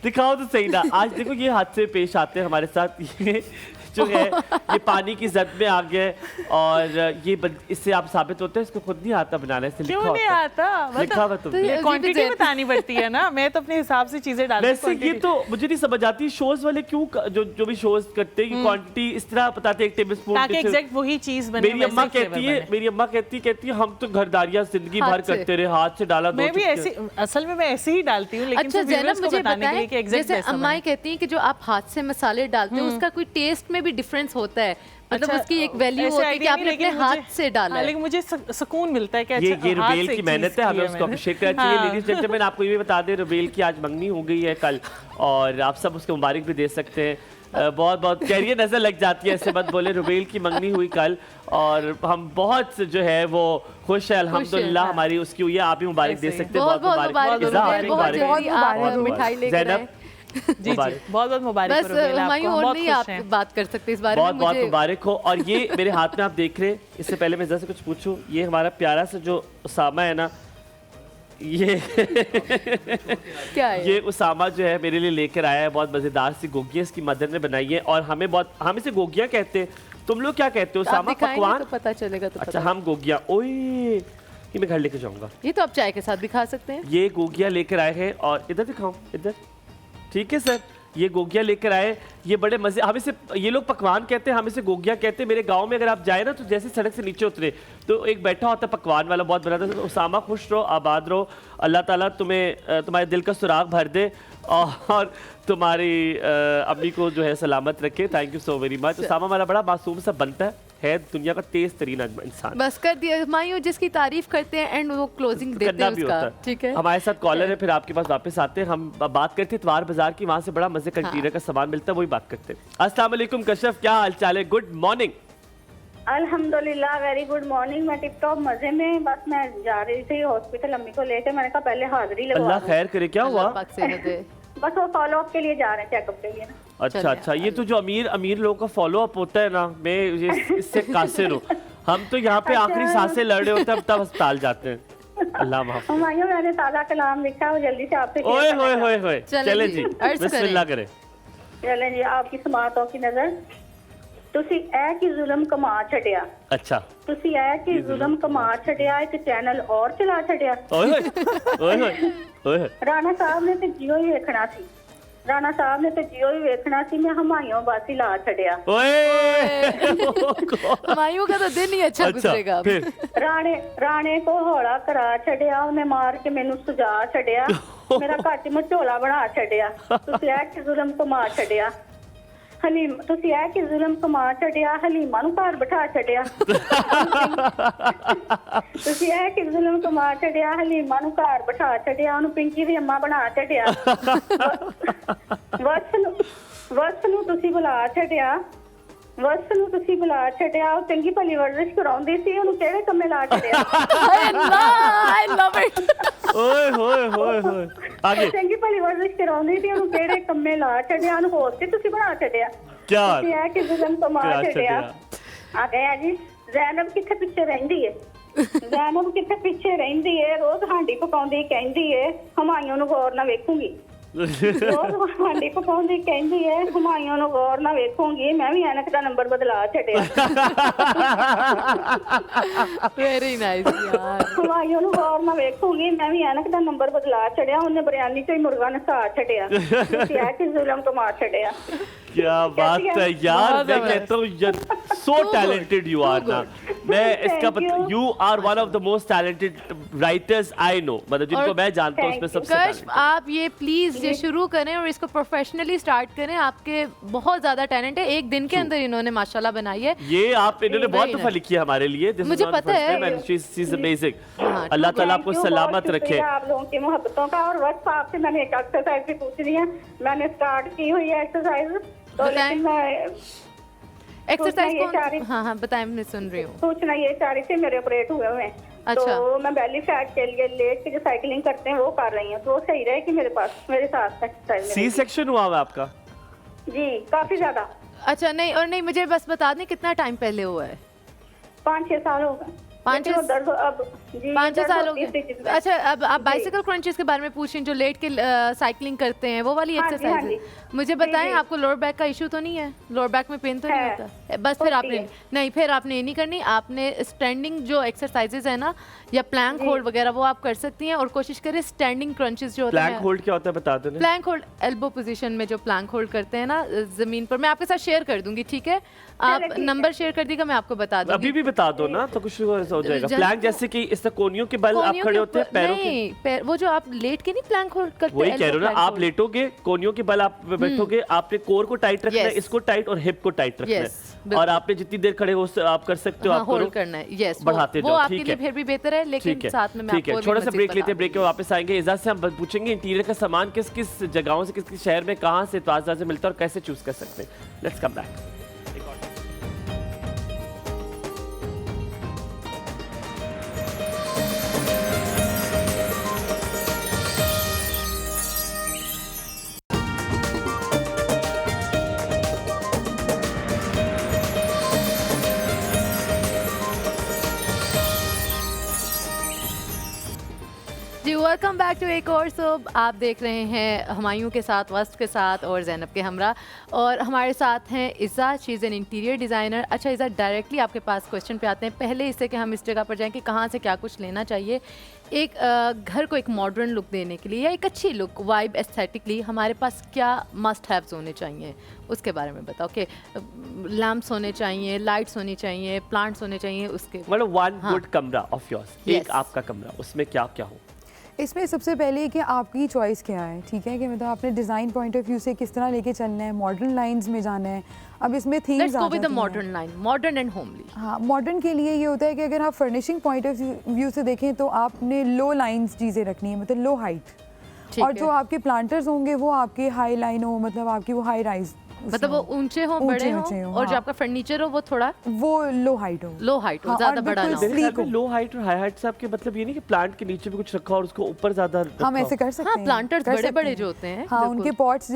दिखाओ तो सही ना। आज देखो ये हादसे पेश आते हैं हमारे साथ। ये जो है ये पानी की जद में आ गया और ये इससे आप साबित होते हैं इसको खुद नहीं आता बनाना। इससे क्यों नहीं आता? लिखा हुआ तुमने। ये क्वांटिटी बतानी पड़ती है ना, मैं तो अपने हिसाब से चीजें डालती हूं। वैसे ये तो मुझे नहीं समझ आती शोज वाले क्यों जो भी शोज करते हैं क्वांटिटी इस तरह बताते हैं, 1 टेबलस्पून ताकि एग्जैक्ट वही चीज बने। मेरी अम्मा कहती है हम तो घरदारियां जिंदगी भर करते रहे, हाथ से डाला। मैं भी ऐसी, असल में मैं ऐसे ही डालती हूँ, लेकिन अच्छा ज़ैनब मुझे बताएं, जैसे एग्जैक्ट अम्माएं कहती हैं कि जो आप हाथ से मसाले डालते हो उसका कोई टेस्ट में भी डिफरेंस होता है, मतलब उसकी एक वैल्यू होती है कि आपने अपने हाथ से डाला है। लेकिन मुझे सुकून मिलता है कि ये रुबेल की मेहनत है, हमें उसको अप्रिशिएट करना चाहिए। लेडीज जेंटलमैन, आपको ये भी बता दें रुबेल की आज मंगनी हो गई है कल, और आप सब उसको मुबारक भी दे सकते हैं। बहुत बहुत कैरियर नजर लग जाती है, ऐसे मत बोले। रुबेल की मंगनी हुई कल और हम बहुत जो है वो खुश है अल्हम्दुलिल्लाह, हमारी उसकी हुई है। आप भी मुबारक दे सकते हैं। बहुत मुबारक, मिठाई लेकर जी, बहुत बहुत मुबारक। बस हुमायूं और नहीं आप बात कर सकते इस बारे में। बहुत मुबारक हो। और ये मेरे हाथ में आप देख रहे हैं, इससे पहले मैं जरा से कुछ पूछूं, ये हमारा प्यारा सा जो उसामा है ना, ये क्या है? ये उसामा जो है मेरे लिए लेकर आया है बहुत मजेदार सी गोगियां, इसकी मदर ने बनाई है। और हम इसे गोगियां कहते हैं, तुम लोग क्या कहते हो? उसामा पकवान तो पता चलेगा। तो अच्छा, हम गोगियां, ओए ये मैं घर लेके जाऊंगा। ये तो आप चाय के साथ भी खा सकते हैं। ये गोगियां लेकर आए हैं और इधर दिखाओ, इधर, ठीक है सर, ये गोगियां लेकर आए। ये बड़े मजे, हम इसे, ये लोग पकवान कहते हैं, हम इसे गोगियां कहते हैं। मेरे गांव में अगर आप जाए ना तो जैसे सड़क से नीचे उतरे तो एक बैठा होता है पकवान वाला, बहुत बड़ा। तो उसामा खुश रहो, आबाद रहो, अल्लाह ताला तुम्हें तुम्हारे दिल का सुराग भर दे और तुम्हारी अम्मी को जो है सलामत रखे। Thank you so very much. Usama हमारा बड़ा मासूम सा बनता है दुनिया का तेज तरीन इंसान। बस कर दिया हुमायूं, जिसकी तारीफ करते हैं एंड वो क्लोजिंग देते हैं उसका। ठीक है, हमारे साथ कॉलर है, फिर आपके पास वापस आते हैं। हम बात करते हैं इतवार बाजार की, वहाँ से बड़ा मजे का इंटीरियर का सामान मिलता है, वही बात करते हैं। अस्सलाम वालेकुम कशफ, क्या हाल चाल है? Good morning. अल्हम्दुलिल्लाह, वेरी गुड मॉर्निंग। मैं टिप टॉप मजे में, बस मैं जा रही थी हॉस्पिटल अम्मी को लेकर। मैंने कहा पहले हाजिरी लगवा। अल्लाह खैर करे, क्या हुआ? बस वो फॉलो अप के लिए जा रहे हैं, चेकअप के लिए ना। अच्छा, ये तो जो अमीर लोगों का फॉलो अप होता है ना, मैं इससे कासिर हूँ। हम तो यहाँ पे आखिरी सांसें लड़ रहे होते हैं, तब अस्पताल जाते हैं। अल्लाह माफ। मैंने ताज़ा कलाम लिखा, वो जल्दी से आपसे ओए होए चले जी, बिस्मिल्लाह करें। चलें जी, आपकी समातों की नजर। ਤੁਸੀਂ ਇਹ ਕਿ ਜ਼ੁਲਮ ਕਮਾ ਛੱਡਿਆ। अच्छा, ਤੁਸੀਂ ਇਹ ਕਿ ਜ਼ੁਲਮ ਕਮਾ ਛੱਡਿਆ, ਇੱਕ ਚੈਨਲ ਔਰ ਚਲਾ ਛੱਡਿਆ। ओए ਰਾਣਾ ਸਾਹਿਬ ਨੇ ਤੇ ਜੀਓ ਹੀ ਵੇਖਣਾ ਸੀ। ਰਾਣਾ ਸਾਹਿਬ ਨੇ ਤੇ ਜੀਓ ਹੀ ਵੇਖਣਾ ਸੀ, मैं हुमायूं बासी ला छड़िया। हुमायूं का तो दिन ही अच्छा गुजरेगा। राणे को हौला करा छड़िया, उन्हें मार के मैनू सुजा छड़िया, मेरा घट मझोला बना छड़िया। तुसी ऐ कि जुल्म कमा छड़िया हलीम, तुसी ऐ कि जुल्म कमा छड़िया, हलीमा नू घर बिठा छड़िया। तुसी ऐ कि जुल्म कमा छड़िया, हलीमा नू घर बिठा छड़िया, उन्हें पिंकी दी अम्मा बना छड़िया। वस नू तुसी बुला छड़िया, वस नू तुसी बुला छड़िया, ਉਹ ਚੰਗੀ ਭਲੀ ਵਰਜ਼ਿਸ਼ ਕਰਾਉਂਦੀ ਸੀ, ਉਹਨੂੰ ਕਿਹੜੇ ਕੰਮੇ ਲਾ ਛੜਿਆ। I love it। ओए आगे। ਚੰਗੀ ਭਲੀ ਵਰਜ਼ਿਸ਼ ਕਰਾਉਂਦੀ ਸੀ, ਉਹਨੂੰ ਕਿਹੜੇ ਕੰਮੇ ਲਾ ਛੜਿਆ, ਉਹਨੂੰ ਹੋਸਟ ਤੁਸੀਂ ਬਣਾ ਛੜਿਆ। क्या ਤੁਸੀਂ ਇਹ ਕਿ ਜ਼ੁਲਮ ਕਮਾ ਛੜਿਆ। ਆ ਗਿਆ ਜੀ। ਜ਼ੈਨਬ ਕਿੱਥੇ ਪਿੱਛੇ ਰਹਿੰਦੀ ਏ? ਜ਼ੈਨਬ ਕਿੱਥੇ ਪਿੱਛੇ ਰਹਿੰਦੀ ਏ? ਰੋਜ਼ ਹਾਂਡੀ ਪਕਾਉਂਦੀ ਕਹਿੰਦੀ ਏ ਹੁਮਾਯੂੰ ਨੂੰ ਗੌਰ ਨਾਲ ਵੇਖੂਗੀ। ਰੋਜ਼ ਹਾਂਡੀ ਪਕਾਉਂਦੀ ਕਹਿੰਦੀ ਹੈ ਹੁਮਾਇਆਂ ਨੂੰ ਗੌਰ ਨਾਲ ਵੇਖੂੰਗੀ ਮੈਂ ਵੀ ਐਨਕ ਦਾ ਨੰਬਰ ਬਦਲਾ ਛੱਡਿਆ वेरी नाइस यार ਹੁਮਾਇਆਂ ਨੂੰ ਗੌਰ ਨਾਲ ਵੇਖੂੰਗੀ ਮੈਂ ਵੀ ਐਨਕ ਦਾ ਨੰਬਰ ਬਦਲਾ ਛੱਡਿਆ ਉਹਨੇ ਬਿਰਿਆਨੀ ਚੋਂ ਹੀ ਮੁਰਗਾ ਨਸਾ ਛੱਡਿਆ ਤੁਸੀਂ ਇਹ ਕਿ ਜ਼ੁਲਮ ਤੋਂ ਮਾਰ ਛੱਡਿਆ क्या बात है यार, मैं कहता हूँ सो टैलेंटेड यू आर ना। मैं इसका you are one of the most talented writers I know, मतलब जिनको मैं जानता हूँ उसमें सबसे कश talented। आप ये प्लीज ये शुरू करें और इसको प्रोफेशनली स्टार्ट करें। आपके बहुत ज्यादा टैलेंट है, एक दिन के अंदर इन्होंने माशाल्लाह बनाई है। ये आप इन्होंने बहुत दफा लिखी है हमारे लिए। This is मुझे not the पता first है। time and she's amazing। हाँ, अल्लाह ताला आपको Thank you, सलामत बहुत रखे। शुक्रिया आप लोगों की मोहब्बतों का। और बस आपसे मैंने एक एक्सरसाइज भी पूछ ली है, मैंने स्टार्ट की हुई है एक्सरसाइज, तो बताएं। लेकिन मैं एक्सरसाइज ये चाह रही- कौन? हाँ हाँ बताएं, मैं सुन रही हूँ। सूचना ये चाह रही थी, मेरे ऑपरेट हुए हुए हैं, अच्छा। तो मैं बेली फैट के लिए लेट के जो साइकिलिंग करते हैं वो कर रही हूँ, तो वो सही रहे कि मेरे पास मेरे साथ एक्सरसाइज सी सेक्शन हुआ है आपका? जी काफी ज्यादा, अच्छा नहीं, और नहीं मुझे बस बता दें कितना टाइम पहले हुआ है? 5-6 साल हो गए। 5-6 लेकिन वो दर्द अब जी 5-6 दर्द साल हो होती है गए। stitches में। अच्छा अब आप जी। बाइसिकल क्रंचेस के बारे में पूछ रही हैं, जो लेट के साइकिलिंग करते हैं, वो वाली हाँ जी, एक्सरसाइज हाँ है। जी। मुझे जी, बताएं जी। आपको लोअर बैक का इशू तो नहीं है? लोअर बैक में पेन तो नहीं है। होता? बस फिर होती आपने है। नहीं, फिर आपने ये नहीं करनी। आपने स्टैंडिंग जो एक्सरसाइजेज है ना, या प्लैंक होल्ड वगैरह, वो आप कर सकती हैं। और कोशिश करें स्टैंडिंग क्रंचेस जो होते प्लैंक हैं, होल्ड क्या होता है बता दो ना। प्लैंक होल्ड एल्बो पोजीशन में जो प्लैंक होल्ड करते हैं ना जमीन पर, मैं आपके साथ शेयर कर दूंगी, ठीक है? आप ठीक है। नंबर शेयर कर दीजिएगा, मैं आपको बता दूंगी। अभी भी बता दो ना, तो कुछ हो जाएगा। प्लैंक जैसे कि इस तरह कोनियों के बल आप कोनियों खड़े के होते हैं, ऊपर- पैरों के। नहीं, पैर वो जो आप लेट के नहीं प्लैंक होल्ड करते वही हैं, कह रहे हो ना, elbow आप plank लेटोगे, कोनियों के बल आप बैठोगे, आपने कोर को टाइट रखना है, Yes. इसको टाइट और हिप को टाइट रखना Yes, है। बिल्कुल। और आपने जितनी देर खड़े हो आप कर सकते हो, हाँ, आप होल्ड करो, करना है। यस, बढ़ाते वो जाओ, आपके ठीक लिए है। फिर भी बेहतर है, लेकिन ठीक है, साथ में मैं ठीक है। आपको छोटा सा ब्रेक लेते हैं, ब्रेक के वापस आएंगे। इजाज से हम पूछेंगे इंटीरियर का सामान किस किस जगहों से, किस किस शहर में, कहाँ से ताजा से मिलता है और कैसे चूज कर सकते हैं। Let's come back. जी वेलकम बैक टू एक और सोब। आप देख रहे हैं हुमायूं के साथ, वस्त के साथ और ज़ैनब के हमरा, और हमारे साथ हैं Iza, she is an interior designer. अच्छा इज़ा, डायरेक्टली आपके पास क्वेश्चन पे आते हैं। पहले इससे कि हम इस जगह पर जाएं कि कहाँ से क्या कुछ लेना चाहिए, एक घर को एक मॉडर्न लुक देने के लिए या एक अच्छी लुक वाइब एस्थेटिकली हमारे पास क्या मस्ट हैव्स होने चाहिए, उसके बारे में बताओ। कि लैम्प्स होने चाहिए, लाइट्स होनी चाहिए, प्लांट्स होने चाहिए, उसके मतलब वन हाँ। गुड कमरा ऑफ योर्स, एक Yes. आपका कमरा, उसमें क्या क्या हो। इसमें सबसे पहले कि आपकी चॉइस क्या है, ठीक है? कि मतलब आपने डिज़ाइन पॉइंट ऑफ व्यू से किस तरह लेके चलना है, मॉडर्न लाइंस में जाना है। अब इसमें थीम्स लेट्स आ गो विद द जाती हैं। Modern line, modern and homely. हाँ, मॉडर्न के लिए ये होता है कि अगर आप फर्निशिंग पॉइंट ऑफ व्यू से देखें तो आपने लो लाइंस चीज़ें रखनी है, मतलब लो हाइट। ठीक और है। जो आपके प्लांटर्स होंगे वो आपके हाई लाइन हो, मतलब आपकी वो हाई राइज, मतलब वो ऊंचे हो, बड़े ऊंचे हो, हों, और जो हाँ। आपका फर्नीचर हो वो थोड़ा वो लो हाइट हो। लो हाइट हो, हाँ, ज्यादा और बड़ा ना बिल्कुल हो। मेरे ख्याल sleek में हो। लो हाइट और हाई हाइट से आपके मतलब ये नहीं कि प्लांट के नीचे भी कुछ रखा और उसको ऊपर ज्यादा रखा हम ऐसे हो। कर सकते हाँ, हैं, प्लांटर्स कर बड़े सकते बड़े हैं। जो होते हैं, हाँ, बिल्कुल। उनके पॉट्स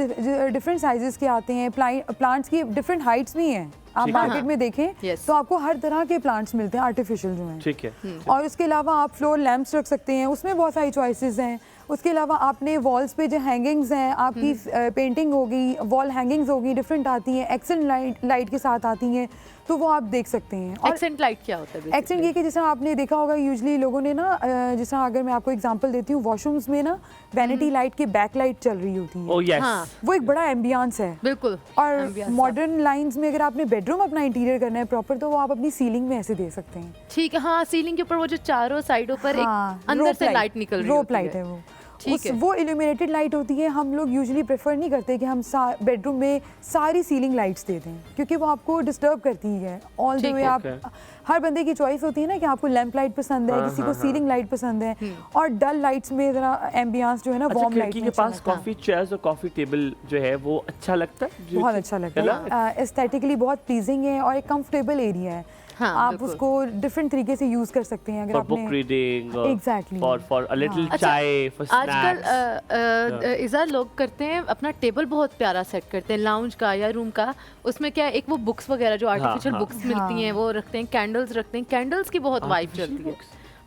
डिफरेंट साइजेस के आते हैं, प्लांट्स की डिफरेंट हाइट्स भी हैं। आप ठीक है। मार्केट में देखें Yes. तो आपको हर तरह के प्लांट्स मिलते हैं, आर्टिफिशियल जो हैं। ठीक है। और उसके अलावा आप फ्लोर लैंप्स रख सकते हैं, उसमें बहुत सारी चॉइसेस हैं। उसके अलावा आपने वॉल्स पे जो हैंगिंग्स हैं, आपकी पेंटिंग होगी, वॉल हैंगिंग्स होगी, डिफरेंट आती हैं, एक्सेंट लाइट के साथ आती हैं, तो वो आप देख सकते हैं। और एक्सेंट लाइट क्या होता है? एक्सेंट ये कि जैसा आपने देखा होगा यूजली लोगों ने ना, जैसा अगर मैं आपको एग्जांपल देती हूँ, वॉशरूम्स में ना वैनिटी लाइट की बैक लाइट चल रही होती है, ओह यस। हाँ। वो एक बड़ा एम्बियंस है। बिल्कुल। और ambience मॉडर्न लाइंस में अगर आपने बेडरूम अपना इंटीरियर करना है प्रॉपर, तो वो आप अपनी सीलिंग में ऐसे दे सकते हैं। ठीक है। हाँ, सीलिंग के ऊपर वो जो चारों साइडों पर हाँ, एक अंदर rope से लाइट निकल रही rope होती लाइट है वो। ठीक है। वो इल्यूमिनेटेड लाइट होती है। हम लोग यूजुअली प्रेफर नहीं करते कि हम बेडरूम में सारी सीलिंग लाइट्स दे दें, क्योंकि वो आपको डिस्टर्ब करती है ऑल द ठीक वे। है। आप हर बंदे की चॉइस होती है ना कि आपको लैंप लाइट पसंद है, किसी को सीलिंग लाइट पसंद है, और डल लाइट्स में जरा एम्बियंस जो है ना, अच्छा, वार्म लाइट खिड़की में के पास अच्छा लगता है। कॉफी चेयर्स और कॉफी टेबल जो है वो अच्छा लगता है। बहुत अच्छा लगता है, एस्थेटिकली बहुत प्लीजिंग है और एक कंफर्टेबल एरिया है। हाँ, आप बिल्कुल। उसको डिफरेंट तरीके से यूज कर सकते हैं। अगर फॉर आपने book reading, Exactly. For a little अच्छा, चाय, फॉर आजकल स्नैक्स। इज़ा लोग करते हैं अपना टेबल बहुत प्यारा सेट करते हैं लाउंज का या रूम का। उसमें क्या है, एक वो बुक्स वगैरह जो आर्टिफिशियल हाँ। बुक्स मिलती हैं वो रखते हैं, कैंडल्स रखते हैं। कैंडल्स की बहुत वाइब चलती है।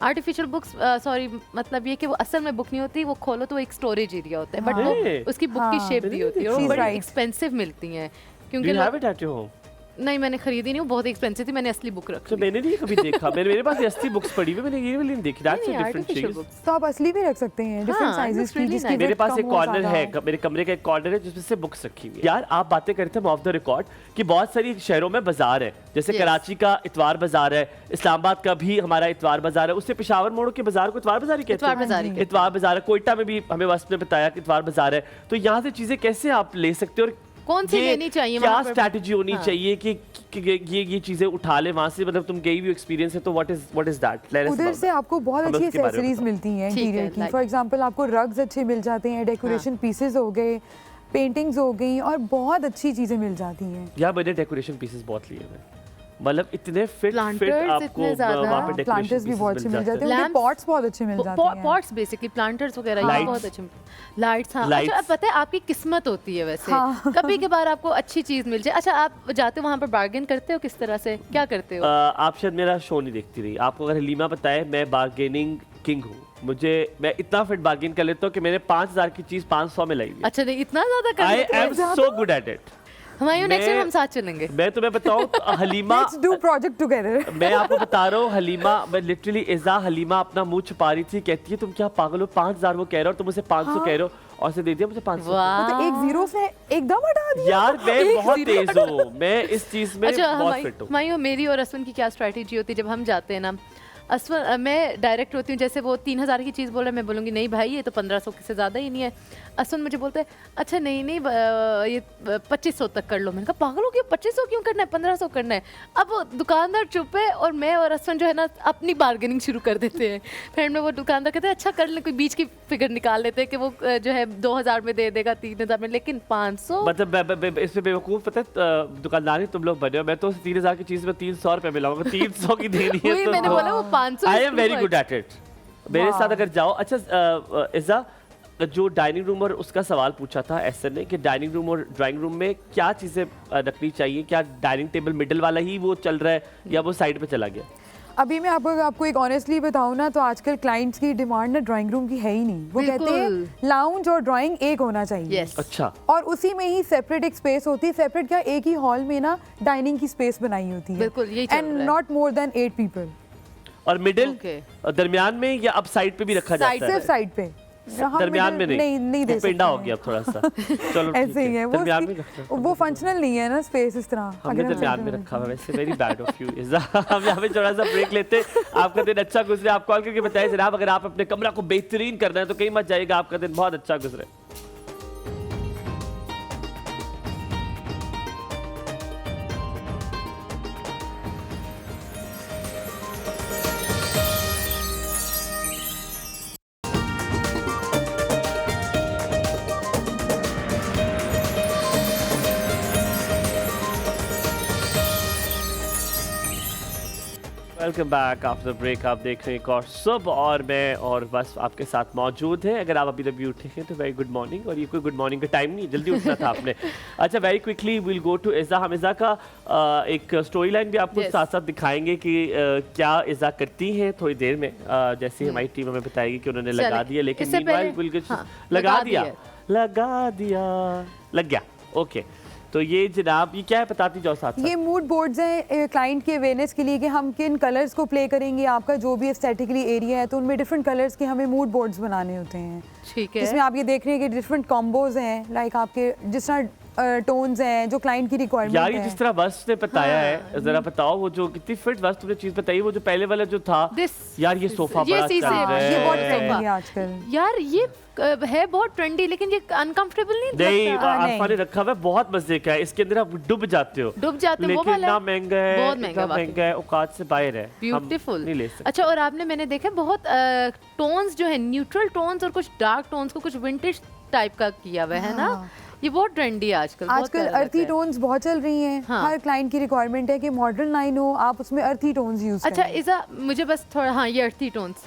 आर्टिफिशियल बुक्स सॉरी मतलब ये कि वो असल में बुक नहीं होती, वो खोलो तो वो एक स्टोरेज एरिया होता है, बट हाँ। वो उसकी बुक की शेप दी होती है और वो She's बड़ी right. एक्सपेंसिव मिलती हैं Do क्योंकि you have it at your home? नहीं मैंने खरीदी नहीं, वो बहुत एक्सपेंसिव थी, मैंने असली बुक रख तो ली। मैंने नहीं कभी देखा, मेरे पास ये असली बुक्स पड़ी हुई, मैंने ये वाली नहीं देखी। That's a नहीं, different artificial चीज। books। तो आप असली भी रख सकते हैं डिफरेंट हाँ, साइजेस looks की, really जिसकी nice। मेरे width पास कम एक हो, कॉर्नर ज़्यादा है, हो। मेरे कमरे का एक कॉर्नर है जिसमें से बुक्स रखी हुई है। यार आप बातें करते हैं ऑफ द रिकॉर्ड कि बहुत सारी शहरों में बाजार है, जैसे Yes. कराची का इतवार बाजार है, इस्लामाबाद का भी हमारा इतवार बाजार है, उससे पेशावर मोड़ के बाजार को इतवार बाजार ही कहते हैं। इतवार बाजार ही कहते हैं। इतवार बाजार है, कोयटा में भी हमें वस्त ने बताया कि इतवार बाजार है। तो यहाँ से चीजें कैसे आप ले सकते हो और कौन सी ये लेनी चाहिए क्या वहाँ पर? स्ट्रैटेजी होनी हाँ। चाहिए कि ये चीजें उठा ले वहां से, मतलब तुम गई हुई एक्सपीरियंस है तो व्हाट इज दैट? उधर से आपको बहुत हमें अच्छी उसके बारे में एक्सेसरीज बताओ। मिलती हैं ठीक है, इंटीरियर की। like- फॉर एग्जांपल आपको रग्स अच्छे मिल जाते हैं, डेकोरेशन पीसेस हो गए, पेंटिंग्स हो गई और बहुत अच्छी चीज़ें मिल जाती हैं। यार मैंने डेकोरेशन पीसेस बहुत लिए हैं, मतलब इतने फिट Planters आपको इतने ज़्यादा। वहाँ पे डेकोरेशन प्लांटर्स भी बहुत अच्छे मिल जाते हैं, उनके Lamps- पॉट्स बहुत अच्छे मिल जाते हैं। पॉट्स बेसिकली प्लांटर्स वगैरह ये Lights. बहुत अच्छे। लाइट्स हाँ। Lights. अच्छा अब पता है आपकी किस्मत होती है वैसे, हाँ। कभी कभार आपको अच्छी चीज मिल जाए। अच्छा आप जाते हो वहाँ पर बार्गेन करते हो, किस तरह से क्या करते हो? आप शायद मेरा शो नहीं देखती रही, आपको अगर हलीमा बताए मैं बार्गेनिंग किंग हूँ। मैं इतना फिट बार्गेन कर लेता हूँ कि मैंने 5000 की चीज 500 में लाई हुई। अच्छा नहीं इतना ज्यादा कर आई लेते एम हो? सो गुड एट इट। हमारे नेक्स्ट टाइम मैं- हम साथ चलेंगे। मैं तुम्हें बताऊँ Halima, let's do project together. मैं आपको बता रहा हूँ हलीमा, मैं लिटरली इज़ा हलीमा अपना मुंह छुपा रही थी, कहती है तुम क्या पागल हो, 5000 वो कह रहे हो और तुम मुझे 500 कह रहे हो, और से दे दिया मुझे 500। वाह तो एक जीरो से एकदम हटा दिया। यार मैं एक बहुत zero तेज हूँ, मैं इस चीज में अच्छा बहुत फिट हूँ। हमारी मेरी और अश्विन की क्या स्ट्रैटेजी होती है जब हम जाते हैं ना, अश्विन मैं डायरेक्ट होती हूँ, जैसे वो 3000 की चीज़ बोल रहा है, मैं बोलूँगी नहीं भाई ये तो 1500 से ज़्यादा ही नहीं है। अश्विन मुझे बोलते हैं अच्छा नहीं नहीं ये 2500 तक कर लो। मैंने कहा पागल हो क्यों, 2500 क्यों करना है, 1500 करना है। अब वो दुकानदार चुप है और मैं और अश्विन जो है ना अपनी बार्गेनिंग शुरू कर देते हैं। फिर में वो दुकानदार कहते हैं अच्छा कर ले, कोई बीच की फिगर निकाल लेते हैं कि वो जो है 2000 में दे देगा, 3000 में, लेकिन 500 मतलब इसमें बेवकूफ पता है दुकानदार ही तुम लोग बने हो, मैं तो 3000 की चीज में 300 रुपए में लाऊंगा, 300 की देनी है वही मैंने बोला वो 500 आई am very good at it. मेरे साथ अगर जाओ। अच्छा इज़ा, जो डाइनिंग रूम और उसका सवाल पूछा था एसर ने कि डाइनिंग रूम और ड्राइंग रूम में क्या चीज़ें रखनी चाहिए, क्या डाइनिंग टेबल मिडिल वाला ही वो चल रहा है या वो साइड पे चला गया? अभी मैं आपको एक ऑनेस्टली बताऊं ना, तो आजकल क्लाइंट्स की डिमांड ना ड्राइंग रूम की है ही नहीं। वो कहते बिल्कुल। हैं लाउंज और ड्राइंग एक होना चाहिए। यस अच्छा, और उसी में ही सेपरेट एक स्पेस होती है, सेपरेट क्या एक ही हॉल में ना डाइनिंग की स्पेस बनाई होती है। बिल्कुल, यही चल एंड रहा है। Not more than 8 people. और मिडिल Okay. दरमियान में या अब साइड पे भी रखा Side जाता है? सिर्फ साइड पे। हम दरमियान में नहीं दे सकते पेंडा हो हैं। गया अब थोड़ा सा। चलो ठीक ऐसे ही है वो दरमियान में रखना है। वो फंक्शनल नहीं है ना स्पेस इस तरह। हमने अगर हम दरमियान में center रखा हुआ, वैसे वेरी बैड ऑफ यू इज़ा। हम यहाँ पे थोड़ा सा ब्रेक लेते हैं। आपका दिन अच्छा गुजरे, आप कॉल करके बताइए जनाब, अगर आप अपने कमरा को बेहतरीन करना है तो कहीं मत जाइएगा, आपका दिन बहुत अच्छा गुजरे। Welcome back after break. आप देख रहे हैं एक और सब, और मैं और बस आपके साथ मौजूद हैं। अगर आप अभी तक भी उठे हैं तो वेरी गुड मॉर्निंग, और ये कोई गुड मॉर्निंग का टाइम नहीं, जल्दी उठना था आपने। अच्छा very quickly will go to Iza. हम इज़ा का एक स्टोरी लाइन भी आपको Yes. साथ साथ दिखाएंगे कि क्या इज़ा करती हैं थोड़ी देर में, जैसे ही हमारी टीम हमें बताएगी कि उन्होंने लगा चलें। दिया, लेकिन इससे मीनवाइल पहले- विल हाँ, लगा लगा दिया लग गया। ओके, तो ये जनाब ये क्या है बताती जाओ साथ ये मूड बोर्ड्स हैं क्लाइंट के अवेयरनेस के लिए कि हम किन कलर्स को प्ले करेंगे। आपका जो भी एस्थेटिकली एरिया है तो उनमें डिफरेंट कलर्स के हमें मूड बोर्ड्स बनाने होते हैं, ठीक है। जिसमें आप ये देख रहे हैं कि डिफरेंट कॉम्बोज हैं, लाइक आपके जिस तरह टोन्स हैं जो क्लाइंट की रिक्वायरमेंट यार ये है। जिस तरह वस्त ने बताया है, जरा बताओ वो जो कितनी फिट वस्त तुमने चीज बताई, वो जो पहले वाला जो था यार, ये सोफा ये बड़ा सी चल से- रहा ये बहुत है। ट्रेंडी है आजकल। यार ये है बहुत ट्रेंडी, लेकिन ये अनकंफर्टेबल नहीं नहीं, लगता? आसमान ने रखा हुआ है, बहुत मजे का है, इसके अंदर आप डूब जाते हो। डूब जाते हो, वो लेकिन वाला इतना है। महंगा है, बहुत महंगा इतना वाकई। महंगा है, औकात से बाहर है, हम ब्यूटीफुल। नहीं ले सकते। अच्छा, और आपने मैंने देखा बहुत टोन्स जो है न्यूट्रल टोन्स और कुछ डार्क टोन्स को कुछ विंटेज टाइप का किया हुआ है ना, ये बहुत ट्रेंडी है आजकल। बहुत आजकल प्यारा लगता अर्थी है। टोन्स बहुत चल रही हैं। हाँ। हर क्लाइंट की रिक्वायरमेंट है कि मॉडर्न लाइन हो, आप उसमें अर्थी टोन्स यूज करें। अच्छा इज़ा, मुझे बस थोड़ा हाँ ये अर्थी टोन्स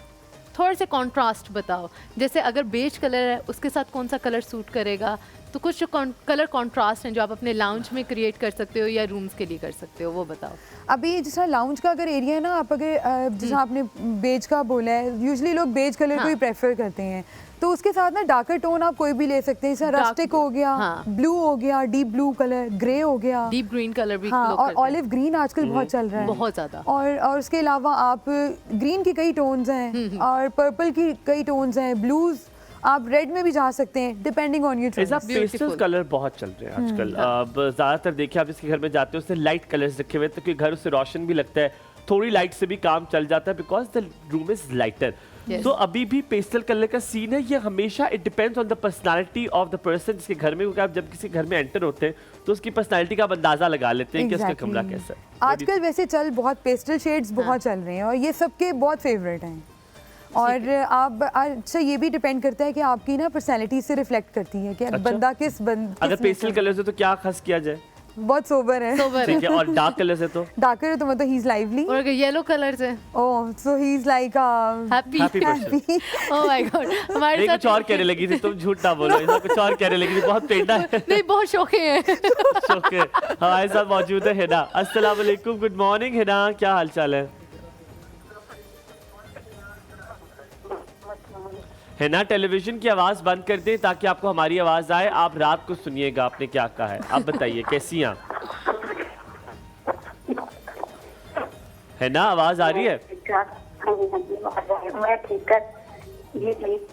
थोड़े से कॉन्ट्रास्ट बताओ, जैसे अगर बेज कलर है उसके साथ कौन सा कलर सूट करेगा, तो कुछ कलर कॉन्ट्रास्ट हैं जो आप अपने लाउंज में क्रिएट कर सकते हो या रूम्स के लिए कर सकते हो, वो बताओ। अभी जैसा लाउंज का अगर एरिया है ना, आप अगर जैसा आपने बेज का बोला है, यूजुअली लोग बेज कलर को ही प्रेफर करते हैं, तो उसके साथ ना डार्कर टोन आप कोई भी ले सकते हैं, जैसे रस्टिक हो गया, ब्लू हो गया, डीप ब्लू कलर, ग्रे हो गया, डीप ग्रीन कलर भी हाँ, लोग और करते हैं। ऑलिव ग्रीन आजकल बहुत चल रहा है, बहुत ज़्यादा। और उसके अलावा आप ग्रीन की कई टोन्स हैं और पर्पल की कई टोन्स हैं, ब्लूज, आप रेड में भी जा सकते हैं, depending on your choice. Pastel colour बहुत चल रहे हैं आजकल। अब ज्यादातर देखिए आप इसके घर में जाते हो, उससे लाइट कलर्स रखे हुए हैं, तो कि घर उससे रोशन भी लगता है, थोड़ी लाइट से भी काम चल जाता है, because the room is lighter. तो अभी भी पेस्टल कलर का सीन है, ये हमेशा it depends on the personality of the person जिसके घर में, क्योंकि आप जब किसी घर में एंटर होते हैं तो उसकी पर्सनालिटी का आप अंदाजा लगा लेते हैं कि उसका कमरा कैसा है। आजकल वैसे चल बहुत पेस्टल शेड्स बहुत चल रहे हैं और ये सबके बहुत फेवरेट हैं। और आप अच्छा ये भी डिपेंड करता है कि आपकी ना पर्सनालिटी से रिफ्लेक्ट करती है कि बंदा अगर पेस्टल कलर से तो क्या खास किया जाए? बहुत सोबर है, ठीक है। और डार्क कलर से तो डार्कर तो मतलब ही इज लाइवली, और अगर येलो कलर से oh so he is like happy. Oh my god, हमारे साथ कुछ और कहने लगी थी, तुम झूठ ना बोलो, ऐसा कुछ और कहने लगी थी, बहुत पेंडा है। नहीं, बहुत शौके हैं। शौके। हमारे साथ मौजूद है हिना। अस्सलाम वालेकुम, गुड मॉर्निंग हिना, क्या हाल चाल है? हिना, टेलीविजन की आवाज बंद कर दें ताकि आपको हमारी आवाज आए, आप रात को सुनिएगा। आपने क्या कहा है, आप बताइए कैसी हैं? हिना, आवाज आ रही है? मैं ठीक है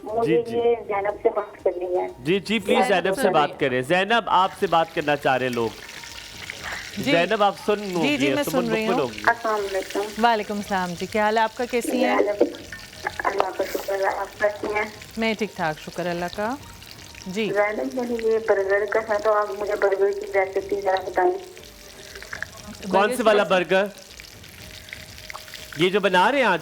मुझे जी। ये जैनब से बात करनी है। जी जी, प्लीज जैनब से बात करें। जैनब, आपसे बात करना चाह रहे लोग। जैनब, आप सुन जी जी, मैं सुन रही हूँ। अस्सलाम वालेकुम। वालेकुम सलाम जी, क्या हाल है आपका, कैसी हैं? अल्लाह का शुक्र है, आप कैसी हैं? मैं ठीक ठाक, शुक्र अल्लाह का। जी जैनब, मुझे ये बर्गर का है, तो आप मुझे बर्गर की रेसिपी जरा बताएं। कौन से वाला बर्गर? ये जो बना रहे हैं आज?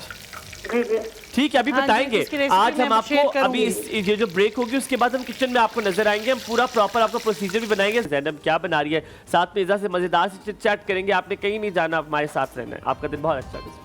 जी जी ठीक है, अभी हाँ जी, बताएंगे। इसकी रेसिपी आज मैं हम आपको शेयर अभी करूंगी। ये जो ब्रेक होगी उसके बाद हम किचन में आपको नजर आएंगे, हम पूरा प्रॉपर आपका प्रोसीजर भी बनाएंगे। जैनब क्या बना रही है, साथ में इज़ा से मजेदार से चिट चैट करेंगे। आपने कहीं नहीं जाना, आप हमारे साथ रहना है, आपका दिन बहुत अच्छा गुजरे।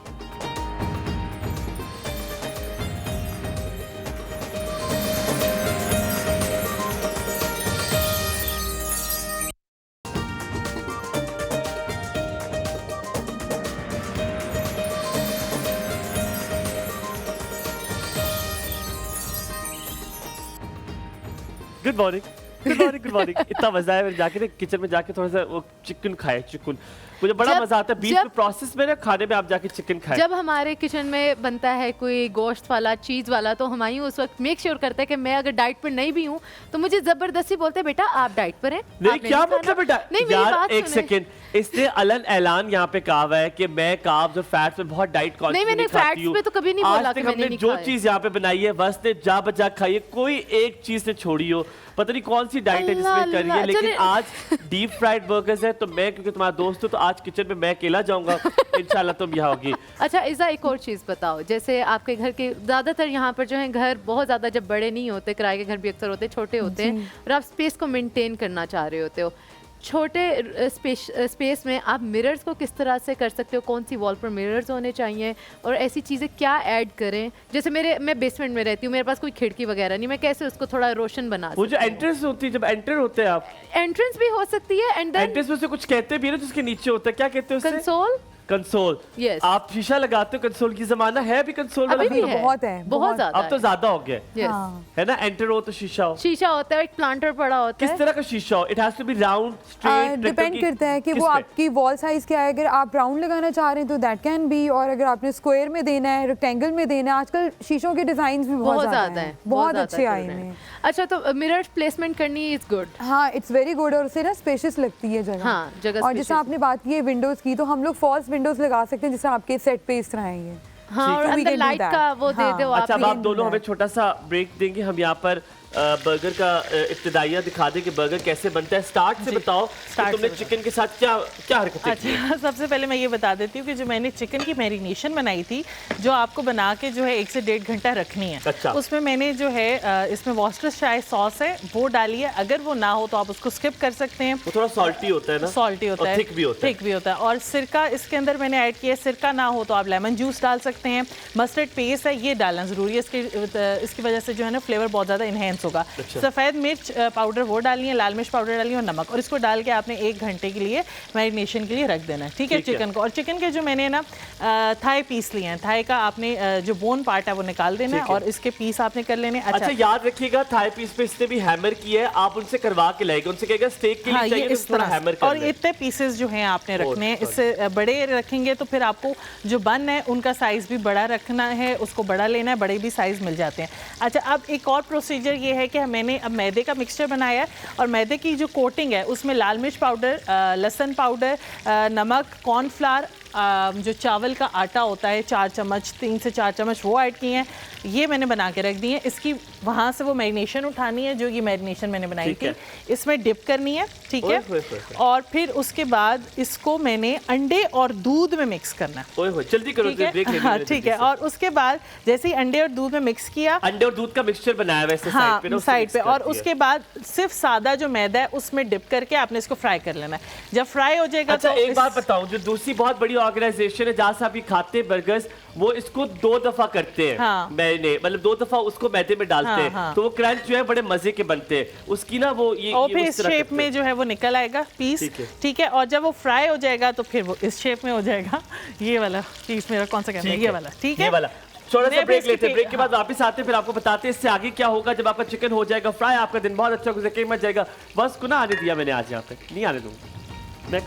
Good morning, good morning, good morning. इतना मजा है, जाके किचन में जाके थोड़ा सा वो चिकन खाए। चिकन मुझे बड़ा मजा आता है, बीच में प्रोसेस में ना खाने में आप जाके चिकन खाए। जब हमारे किचन में बनता है कोई गोश्त वाला, चीज़ वाला, तो हमारी उस वक्त मेक श्योर करता है कि मैं अगर डाइट पर नहीं भी हूँ तो मुझे जबरदस्ती बोलते हैं बेटा आप डाइट पर हैं। नहीं, क्या मतलब बेटा? नहीं, मेरी यार बात एक सुने। सेकंड, इसने अलन ऐलान यहाँ पे कहा हुआ है कि मैं कार्ब्स और फैट्स में बहुत डाइट कॉन्शियस नहीं, मैंने खाती फैट्स हूँ। पे तो कभी नहीं आज बोला तक कि मैंने हमने नहीं जो खाए। चीज यहाँ पे बनाई है बस ने जा बजा खाई है, कोई एक चीज ने छोड़ी हो। पता नहीं कौन सी डाइट है जिसमें करी है, लेकिन आज डीप फ्राइड बर्गर्स है, तो मैं क्योंकि तुम्हारा दोस्त हूँ तो आज किचन में मैं अकेला जाऊंगा, इंशाल्लाह तुम यहाँ होगी। अच्छा इज़ा, एक और चीज़ बताओ, जैसे आपके घर के ज़्यादातर यहाँ पर जो है घर बहुत ज़्यादा जब बड़े नहीं होते, किराए के घर भी अक्सर होते, छोटे होते हैं, और आप स्पेस को मेंटेन करना चाह रहे होते हो, छोटे स्पेस में आप मिरर्स को किस तरह से कर सकते हो? कौन सी वॉल पर मिरर्स होने चाहिए और ऐसी चीज़ें क्या ऐड करें? जैसे मैं बेसमेंट में रहती हूँ, मेरे पास कोई खिड़की वगैरह नहीं, मैं कैसे उसको थोड़ा रोशन बना वो जो एंट्रेंस होती है, जब एंटर होते हैं आप, एंट्रेंस भी हो सकती है एंड देन एंट्रेंस में से कुछ कहते भी है ना जिसके नीचे होता है, क्या कहते हैं उससे? कंसोल। कंसोल। Yes. आप शीशा लगाते हो कंसोल की, जमाना है भी कंसोल वाला? अभी भी है, बहुत है, बहुत ज़्यादा अब तो ज्यादा हो गया Yes. हाँ। है ना। एंटर हो तो शीशा हो, शीशा होता है, एक प्लांटर पड़ा होता किस है। तरह का शीशा हो? It has to be round, straight, depend करता है कि वो आपकी वॉल साइज क्या है। अगर आप राउंड लगाना चाह रहे हैं तो दैट कैन बी, और अगर आपने स्क्वायर में देना है, रेक्टेंगल में देना है, आजकल शीशों के डिजाइन भी बहुत ज़्यादा हैं, बहुत अच्छे आए हैं। अच्छा, तो मिरर प्लेसमेंट करनी इज गुड। हाँ, इट्स वेरी गुड, और उससे ना स्पेशियस लगती है जगह। हाँ, जगह और जैसे आपने बात की है विंडोज की, तो हम लोग फॉल्स विंडोज लगा सकते हैं, जैसे आपके सेट पे इस तरह है ये। हाँ, और So we अंदर can do लाइट that. का वो दे हाँ। दो अच्छा, अब आप। आप दोनों हमें छोटा सा ब्रेक देंगे, हम यहाँ पर बर्गर का इब्तिदाइया दिखा दें कि बर्गर कैसे बनता है। स्टार्ट से बताओ कि तुमने चिकन के साथ क्या क्या हरकतें की? अच्छा, सबसे पहले मैं ये बता देती हूँ कि जो मैंने चिकन की मैरिनेशन बनाई थी, जो आपको बना के जो है 1 से 1.5 घंटा रखनी है, अच्छा। उसमें मैंने जो है इसमें वॉस्टरशायर सॉस है वो डाली है। अगर वो ना हो तो आप उसको स्किप कर सकते हैं, वो थोड़ा सॉल्टी होता है ना, सॉल्टी होता है, थिक भी होता है। थिक भी होता है। और सिरका इसके अंदर मैंने ऐड किया है, सिरका ना हो तो आप लेमन जूस डाल सकते हैं। मस्टर्ड पेस्ट है, ये डालना ज़रूरी है, इसकी वजह से जो है ना फ्लेवर बहुत ज़्यादा इन्हेंस डिफरेंस होगा। सफ़ेद मिर्च पाउडर वो डालनी है, लाल मिर्च पाउडर डालनी है और नमक, और इसको डाल के आपने 1 घंटे के लिए मैरिनेशन के लिए रख देना है। ठीक है, चिकन को, और चिकन के जो मैंने ना थाई पीस लिए हैं, थाई का आपने जो बोन पार्ट है वो निकाल देना है और इसके पीस आपने कर लेने। अच्छा याद रखिएगा, थाई पीस पे इसने भी हैमर किया है, आप उनसे करवा के लाएंगे, उनसे कहेगा स्टेक के लिए चाहिए इस तो थोड़ा तरह हैमर और इतने पीसेस जो हैं आपने रखने हैं। इससे बड़े रखेंगे तो फिर आपको जो बन है उनका साइज भी बड़ा रखना है, उसको बड़ा लेना है, बड़े भी साइज मिल जाते हैं। अच्छा, अब एक और प्रोसीजर ये है कि मैंने अब मैदे का मिक्सचर बनाया है और मैदे की जो कोटिंग है उसमें लाल मिर्च पाउडर, लहसुन पाउडर, नमक, कॉर्नफ्लावर, जो चावल का आटा होता है 4 चम्मच, 3 से 4 चम्मच वो ऐड किए हैं। ये मैंने बना के रख दी है। इसकी वहाँ से वो मैरिनेशन उठानी है, जो ये मैरिनेशन मैंने बनाई थी, इसमें डिप करनी है। ठीक है, और फिर उसके बाद इसको मैंने अंडे और दूध में मिक्स करना है। जल्दी करो, हाँ ठीक है, और उसके बाद जैसे ही अंडे और दूध में मिक्स किया, अंडे और दूध का मिक्सचर बनाया वैसे हाँ, साइड पे, और उसके बाद सिर्फ सादा जो मैदा है उसमें डिप करके आपने इसको फ्राई कर लेना है। जब फ्राई हो जाएगा अच्छा, तो एक बात बताऊं, जो दूसरी बहुत बड़ी ऑर्गेनाइजेशन है जहाँ से आप ये खाते हैं बर्गर्स, वो इसको 2 दफा करते हैं। हाँ। मैंने मतलब 2 दफा उसको मैदे में डालते हैं। हाँ। तो वो क्रंच जो है बड़े मजे के बनते हैं उसकी ना, वो ये और फिर इस शेप में जो है वो निकल आएगा पीस। ठीक है, और जब वो फ्राई हो जाएगा तो फिर वो इस शेप में हो जाएगा। ये वाला पीस मेरा कौन सा कैमरा है? ये वाला। ठीक है, ये वाला। थोड़ा सा ब्रेक लेते हैं, ब्रेक के बाद हाँ। वापस आते हैं, फिर आपको बताते हैं इससे आगे क्या होगा जब आपका चिकन हो जाएगा फ्राई। आपका दिन बहुत अच्छा गुजर के मच जाएगा। बस को ना आने दिया मैंने आज, यहाँ पे नहीं आने दूंगा मैं।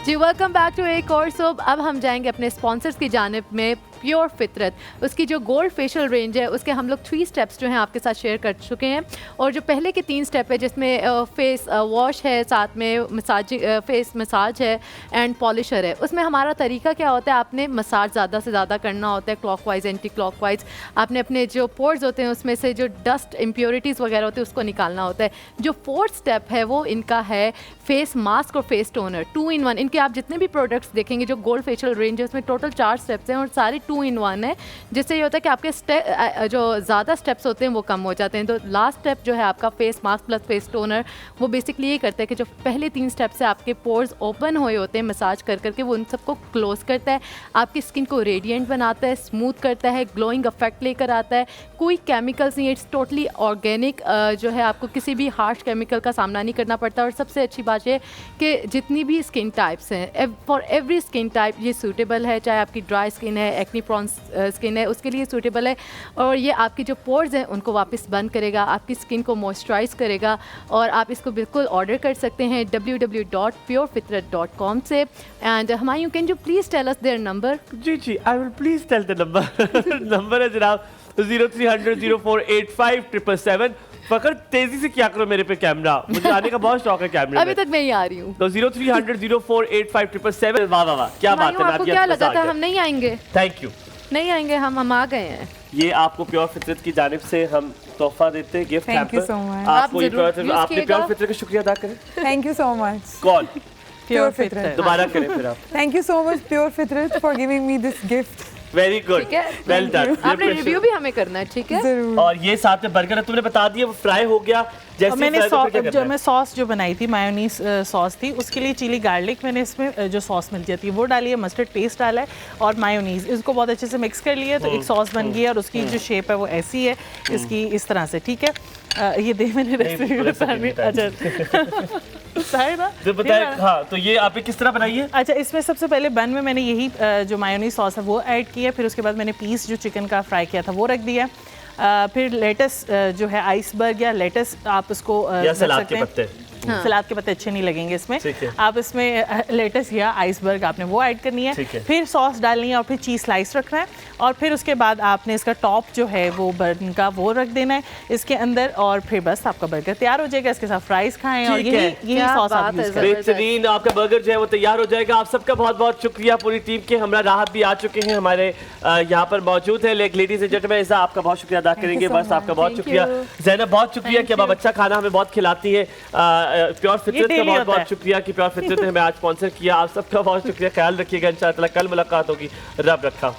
जी वेलकम बैक टू एक और सोब। अब हम जाएंगे अपने स्पॉन्सर्स की जानिब में। प्योर फितरत, उसकी जो गोल्ड फेशियल रेंज है उसके हम लोग 3 स्टेप्स जो हैं आपके साथ शेयर कर चुके हैं। और जो पहले के 3 स्टेप है जिसमें फेस वॉश है, साथ में मसाज, फेस मसाज है एंड पॉलिशर है, उसमें हमारा तरीका क्या होता है, आपने मसाज ज़्यादा से ज़्यादा करना होता है, क्लॉकवाइज एंटी क्लॉकवाइज। आपने अपने जो पोर्स होते हैं उसमें से जो डस्ट इम्प्योरिटीज़ वगैरह होती है उसको निकालना होता है। जो 4th स्टेप है वो इनका है फेस मास्क और फेस टोनर 2 in 1। इनके आप जितने भी प्रोडक्ट्स देखेंगे जो गोल्ड फेशियल रेंज है उसमें टोटल 4 स्टेप्स हैं और सारे 2 in 1 है, जिससे ये होता है कि आपके जो ज़्यादा स्टेप्स होते हैं वो कम हो जाते हैं। तो लास्ट स्टेप जो है आपका face mask plus face toner, वो बेसिकली ये करता है कि जो पहले 3 स्टेप्स से आपके पोर्स ओपन हुए होते हैं मसाज कर करके, वो उन सबको क्लोज करता है, आपकी स्किन को रेडिएंट बनाता है, स्मूथ करता है, ग्लोइंग इफेक्ट लेकर आता है। कोई केमिकल्स नहीं है, इट्स टोटली ऑर्गेनिक जो है, आपको किसी भी हार्श केमिकल का सामना नहीं करना पड़ता। और सबसे अच्छी बात ये कि जितनी भी स्किन टाइप्स हैं, फॉर एवरी स्किन टाइप ये सूटेबल है, चाहे आपकी ड्राई स्किन है, एक्नी प्रोन स्किन है, उसके लिए सूटेबल है। और ये आपकी जो पोर्स हैं उनको वापस बंद करेगा, आपकी स्किन को मॉइस्चराइज करेगा। और आप इसको बिल्कुल ऑर्डर कर सकते हैं www.purefitrat.com से। And Humayun, can you please tell us their number? जी, I will please tell the number. Number है जनाब 0300 0485 फकर तेजी से क्या करो मेरे पे कैमरा, मुझे आने का बहुत शौक है कैमरे अभी तक मैं ही आ रही हूँ। तो 0300 0485 वाह वाह वाह, क्या बात है। आपको क्या लगा था हम नहीं आएंगे? Thank you. नहीं आएंगे, हम आ गए हैं। ये आपको प्योर फितरत की जानिब से हम तोहफा देते हैं, gift Thank you so much. आपको ये आप जरूर आपने use प्योर फितरत का शुक्रिया अदा करें। Thank you so much. कौन? Pure Fitrat. दोबारा करें फिर आप। Thank you so much, Pure Fitrat, for giving me this gift. Very good, ठीक है, वेल डन। आपने रिव्यू भी हमें करना है, ठीक है? जरूर। और ये साथ में बर्गर तुमने बता दिया, वो फ्राई हो गया। जैसे मैंने जो मैं सॉस जो बनाई थी, मायोनीज सॉस थी, उसके लिए चिली गार्लिक मैंने इसमें जो सॉस मिल जाती है वो डाली है, मस्टर्ड पेस्ट डाला है और मायोनीज, इसको बहुत अच्छे से मिक्स कर लिया तो एक सॉस बन गई है। और उसकी जो शेप है वो ऐसी है, इसकी इस तरह से। ठीक है, ये दे मैंने रेसिपी बतानी। अच्छा ना जो बताए, हाँ, तो ये आपने किस तरह बनाई है? अच्छा, इसमें सबसे पहले बन में मैंने यही जो मायोनीज सॉस है वो ऐड किया, फिर उसके बाद मैंने पीस जो चिकन का फ्राई किया था वो रख दिया। फिर लेटस जो है आइसबर्ग या लेटस आप उसको सलाद के पत्ते, सलाद के पत्ते अच्छे नहीं लगेंगे इसमें, आप इसमें लेटस या आइसबर्ग आपने वो ऐड करनी है। फिर सॉस डालनी है और फिर चीज़ स्लाइस रखना है और फिर उसके बाद आपने इसका टॉप जो है वो बर्गन का वो रख देना है इसके अंदर और फिर बस आपका बर्गर तैयार हो जाएगा। इसके साथ फ्राइज खाएं और यही सॉस आप यूज़ करें। बेहतरीन आपका बर्गर जो है वो तैयार हो जाएगा। आप सबका बहुत बहुत शुक्रिया। पूरी टीम के हमरा राहत भी आ चुके हैं, हमारे यहाँ पर मौजूद है। लेडीज एंड जेंटलमैन, इज़ा आपका बहुत शुक्रिया अदा करेंगे। बस आपका बहुत शुक्रिया। ज़ैनब बहुत शुक्रिया कि अब अच्छा खाना हमें बहुत खिलाती है। प्योर फितरत का daily बहुत होता बहुत है। शुक्रिया कि प्योर फितरत ने हमें आज स्पॉन्सर किया। आप सबका बहुत शुक्रिया, ख्याल रखिएगा, इंशाअल्लाह कल मुलाकात होगी, रब रखा।